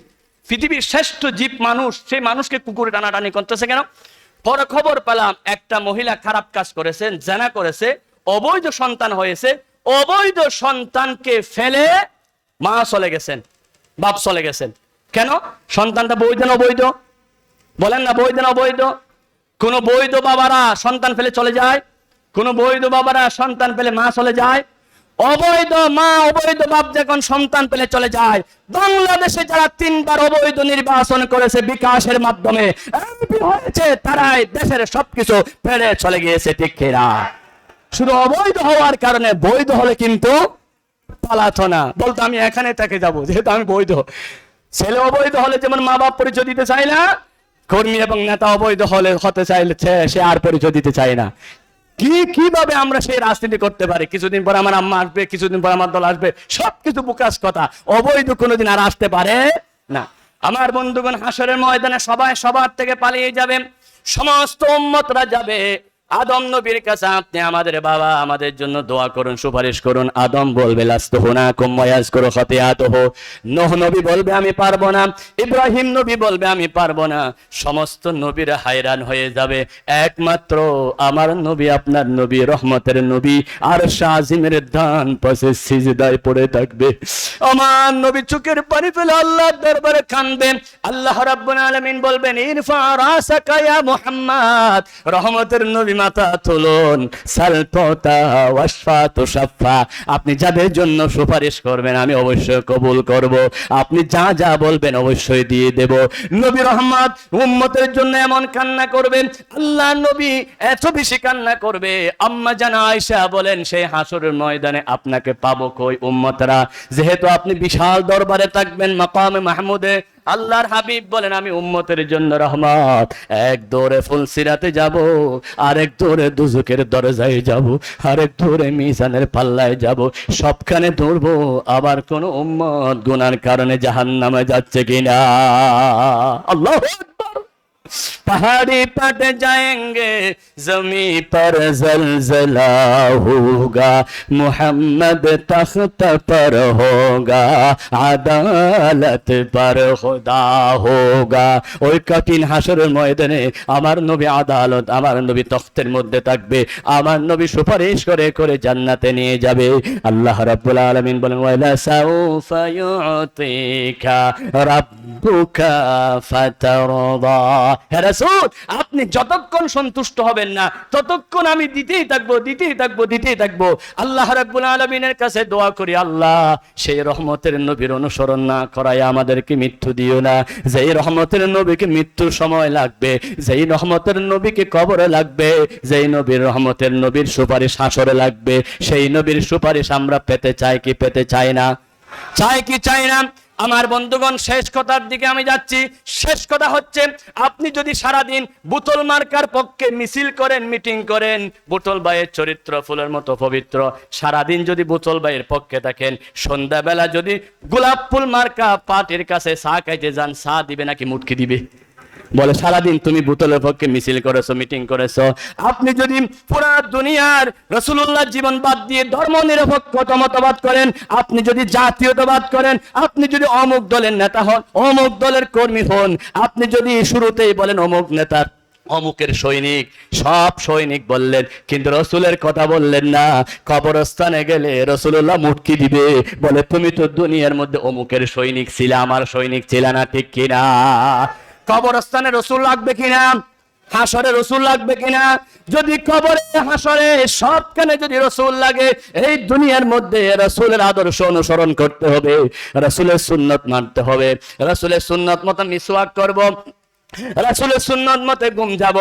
পৃথিবীর শ্রেষ্ঠ জীব মানুষ, সেই মানুষকে কুকুরে টানাটানি করতেছে কেন? পরে খবর পেলাম একটা মহিলা খারাপ কাজ করেছেন, জেনা করেছে, অবৈধ সন্তান হয়েছে, অবৈধ সন্তানকে ফেলে মা চলে গেছেন, বাপ চলে গেছেন। কেন? সন্তানটা বৈধ না অবৈধ? বলেন না, বৈধ না অবৈধ? কোন বৈধ বাবারা সন্তান ফেলে চলে যায়? কোন বৈধ বাবারা সন্তান ফেলে মা চলে যায়? অবৈধ মা অবৈধ বাপ যখন সন্তান পেলে চলে যায়, বাংলাদেশে যারা 3 বার অবৈধ নির্বাচন করেছে বিকাশের মাধ্যমে এমপি হয়েছে, তারাই দেশের সবকিছু ফেলে চলে গিয়েছে, ঠিক কিনা? শুধু অবৈধ হওয়ার কারণে, বৈধ হলে কিন্তু পালাতো না, বলতো আমি এখানে থেকে যাবো যেহেতু আমি বৈধ। ছেলে অবৈধ হলে যেমন মা বাপ পরিচয় দিতে চায় না, কর্মী এবং নেতা অবৈধ হলে হতে চাইলে সে আর পরিচয় দিতে চায় না। কিভাবে আমরা সেই রাজনীতি করতে পারি? কিছুদিন পর আমার আম্মা আসবে, কিছুদিন পর আমার দল আসবে, সবকিছু বুকাস কথা। অবৈধ কোনোদিন আর আসতে পারে না। আমার বন্ধুগণ, হাসরের ময়দানে সবাই সবার থেকে পালিয়ে যাবেন, সমস্ত উম্মতরা যাবে। আদম নবীর কাছে, আপনি আমাদের বাবা, আমাদের জন্য দোয়া করুন, সুপারিশ করুন। আদম বলবে লাস্তু হুনাকুম ওয়া ইয়াজকুরু খাতিয়াতুহু। নূহ নবী বলবে আমি পারবো না। ইব্রাহিম নবী বলবে আমি পারবো না। সমস্ত নবীরা হায়রান হয়ে যাবে, একমাত্র আমার নবী, আপনার নবী, রহমতের নবী আরশ আজিমের ডান পাশে সিজদায় পড়ে থাকবে। আমার নবী চোখের পানি ফেলে আল্লাহর দরবারে কাঁদবেন। আল্লাহ রাব্বুল আলামিন বলবেন, ইরফা রাসাকা ইয়া মুহাম্মদ। রহমতের নবী মাথা তুলুন, সাল তুতা ওয়াশফা তুশাফা। আপনি যাদের জন্য সুপারিশ করবেন আমি অবশ্যই কবুল করব, আপনি যা যা বলবেন অবশ্যই দিয়ে দেব। নবী রহমত উম্মতের জন্য এমন কান্না করবেন, আল্লাহ নবী এত বেশি কান্না করবে, আম্মা জান আয়েশা বলেন সেই হাসরের ময়দানে আপনাকে পাবো কই উম্মতরা, যেহেতু আপনি বিশাল দরবারে থাকবেন মাকামে মাহমুদে। আল্লাহর হাবিব বলেন আমি উম্মতের জন্য রহমত, এক দৌড়ে ফুলসিরাতে যাব, আরেক দৌড়ে দুজকের দরজায় যাব, আরেক দৌড়ে মিজানের পাল্লায় যাব, সবখানে দৌড়বো। আবার কোন উম্মত গুনার কারণে জাহান্নামে যাচ্ছে কিনা। আল্লাহু আকবার। पहाड़ी पट जाएंगे जमी पर जलजला होगा, मोहम्मद तख्त पर होगा, আদালত पर खुदा होगा। ওই কঠিন হাসরের ময়দানে আমার নবী আদালত, আমার নবী তখতের মধ্যে থাকবে, আমার নবী সুপারিশ করে করে জান্নাতে নিয়ে যাবে। আল্লাহ রাব্বুল আলামিন বলেন ওয়ালা সাউফা ইউতিকা রাব্বুকা ফাতারদা। হে রাসূল, আপনি যতক্ষণ সন্তুষ্ট হবেন না ততক্ষণ আমি দিতেই থাকবো, দিতেই থাকবো, দিতেই থাকবো। আল্লাহ রাব্বুল আলামিনের কাছে দোয়া করি, আল্লাহ সেই রহমতের নবীর অনুসরণ না করায় আমাদেরকে মৃত্যু দিও না। যেই রহমতের নবীকে মৃত্যুর সময় লাগবে, যেই রহমতের নবীকে কবরে লাগবে, যেই নবীর রহমতের নবীর সুপারিশ হাসরে লাগবে, সেই নবীর সুপারিশ আমরা পেতে চাই কি পেতে চাই না? চাই কি চাই না? আমার বন্ধুগণ, শেষ কথার দিকে আমি যাচ্ছি। শেষ কথা হচ্ছে, আপনি যদি সারাদিন বুতল মার্কার পক্ষে মিছিল করেন, মিটিং করেন, বুতল ভাইয়ের চরিত্র ফুলের মতো পবিত্র, সারাদিন যদি বুতল ভাইয়ের পক্ষে থাকেন, সন্ধ্যাবেলা যদি গোলাপ ফুল মার্কা পার্টির কাছে চা খাইতে যান, চা দিবে নাকি মুটকি দিবে? বলে সারাদিন তুমি বুতলের পক্ষে মিছিল করেছো, মিটিং করেছো। আপনি যদি পুরা দুনিয়ার রাসূলুল্লাহ জীবন বাদ দিয়ে ধর্ম নিরপেক্ষ মতবাদ করেন, আপনি যদি জাতীয়তাবাদ করেন, আপনি যদি অমুক দলের নেতা হন, অমুক দলের কর্মী হন, আপনি যদি শুরুতেই বলেন অমুক নেতার অমুকের সৈনিক, সব সৈনিক বললেন কিন্তু রসুলের কথা বললেন না। কবরস্থানে গেলে রসুল্লাহ মুটকি দিবে, বলে তুমি তো দুনিয়ার মধ্যে অমুকের সৈনিক ছিলে, আমার সৈনিক ছিলে না, ঠিক কিনা? কবরস্থানে রসুল লাগবে কিনা? হাসরে রসুল লাগবে কিনা? যদি কবরে হাসরে সবখানে যদি রসুল লাগে, এই দুনিয়ার মধ্যে রসুলের আদর্শ অনুসরণ করতে হবে, রসুলের সুন্নত মানতে হবে, রসুলের সুন্নত মতো মিসওয়াক করব, রাসূলের সুন্নাত মতে ঘুম যাব,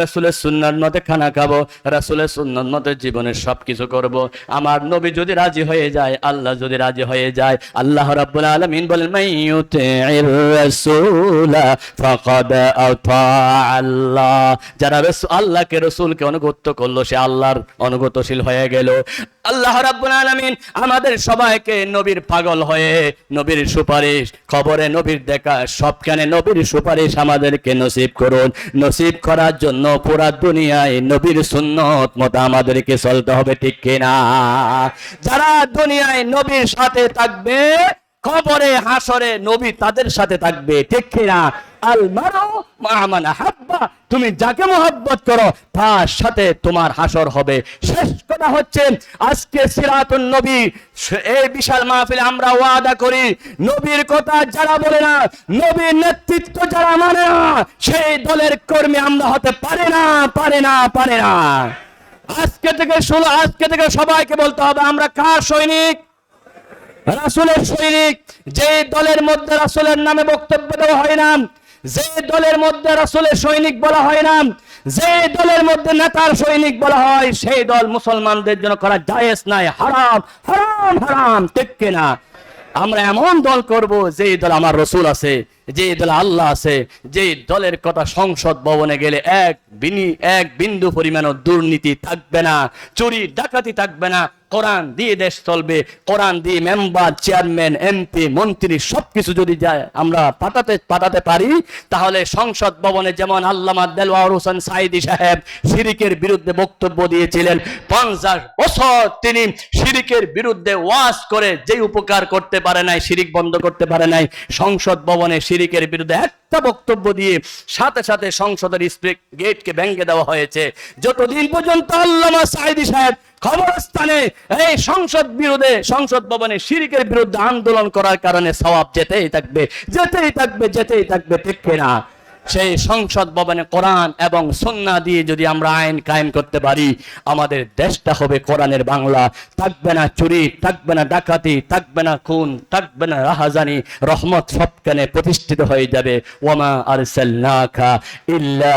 রাসূলের সুন্নাত মতে খানা খাবো, রাসূলের সুন্নাত মতে জীবনের সবকিছু করব। আমার নবী যদি রাজি হয়ে যায়, আল্লাহ যদি রাজি হয়ে যায়, আল্লাহ রাব্বুল আলামিন বলেন মাইয়ুতির রাসূলা ফাকাদ আতা আল্লাহ। যারা আল্লাহকে রাসূলকে অনুগত করলো সে আল্লাহর অনুগতশীল হয়ে গেল। আল্লাহ রাব্বুল আলামিন আমাদের সবাইকে নবীর পাগল হয়ে নবীর সুপারিশ, খবরে নবীর দেখা, সবখানে নবীর সুপারিশ আমাদেরকে নসিব করুন। নসিব করার জন্য পুরা দুনিয়ায় নবীর সুন্নত মতো আমাদেরকে চলতে হবে, ঠিক কিনা? যারা দুনিয়ায় নবীর সাথে থাকবে, কবরে হাসরে নবী তাদের সাথে থাকবে, ঠিক কিনা? আল মারু মা মান আহাব্বা, তুমি যাকে মোহাব্বত করো তার সাথে তোমার হাসর হবে। শেষ কথা হচ্ছে, আজকে সিরাতুন নবী এই বিশাল মাহফিলে আমরা ওয়াদা করি, নবীর কথা যারা বলে না, নবীর নেতৃত্ব যারা মানে না, সেই দলের কর্মী আমরা হতে পারে না, পারে না, পারে না। আজকে থেকে সবাইকে বলতে হবে আমরা কার সৈনিক? রাসূলের সৈনিক। যে দলের মধ্যে রাসূলের নামে বক্তব্য দেওয়া হয় না, যে দলের মধ্যে রাসূলের সৈনিক বলা হয় না, যে দলের মধ্যে নেতার সৈনিক বলা হয়, সেই দল মুসলমানদের জন্য করা জায়েজ নাই, হারাম, হারাম, হারাম, ঠিক কিনা? আমরা এমন দল করব যেই দল আমার রাসূল আছে, যেই দল আল্লাহ আছে, যেই দলের কথা সংসদ ভবনে গেলে এক বিন্দু পরিমাণও দুর্নীতি থাকবে না, চুরি ডাকাতি থাকবে না, কোরআন দিয়ে দেশ চলবে, কোরআন দিয়ে মেম্বার, চেয়ারম্যান, এমপি, মন্ত্রী সবকিছু যদি যায় আমরা পাঠাতে পারি, তাহলে সংসদ ভবনে যেমন আল্লামা দেলওয়ার হোসেন সাঈদী সাহেব শিরিকের বিরুদ্ধে বক্তব্য দিয়েছিলেন, 50 বছর তিনি শিরিকের বিরুদ্ধে ওয়াজ করে যে উপকার করতে পারে নাই, শিরিক বন্ধ করতে পারে নাই, সংসদ ভবনে শিরিকের বিরুদ্ধে একটা বক্তব্য দিয়ে সাথে সাথে সংসদের গেটকে ভেঙে দেওয়া হয়েছে। যতদিন পর্যন্ত আল্লামা সাঈদী সাহেব খবরস্থানে এই সংসদ ভবনে শিরিকের বিরুদ্ধে আন্দোলন করার কারণে সওয়াব যেতেই থাকবে, যেতেই থাকবে, যেতেই থাকবে, ঠিক কিনা? সেই সংসদ ভবনে কোরআন এবং সুন্নাহ দিয়ে যদি আমরা আইন কায়েম করতে পারি, আমাদের দেশটা হবে কোরআনের বাংলা। থাকবে না চুরি, থাকবে না ডাকাতি, থাকবে না খুন, থাকবে না রাহাজানি, রহমত সবখানে প্রতিষ্ঠিত হয়ে যাবে। ওয়ামা আরসালনাকা ইল্লা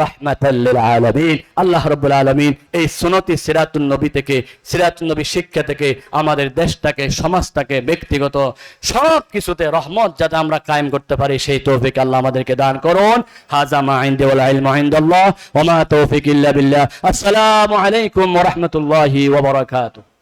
রাহমাতাল লিল আলামিন। আল্লাহ রাব্বুল আলামিন এই সুন্নতি সিরাতুন নবী থেকে, সিরাতুন নবী শিক্ষা থেকে আমাদের দেশটাকে, সমাজটাকে, ব্যক্তিগত সব কিছুতে রহমত যাতে আমরা কায়েম করতে পারি, সেই তৌফিক আল্লাহ আমাদেরকে দান করুন। হাযা মা ইনদি ওয়াল ইলমু ইনদাল্লাহ ওয়া মা তাওফীক ইল্লা বিল্লাহ। আসসালামু আলাইকুম ওয়া রাহমাতুল্লাহি ওয়া বারাকাতুহু।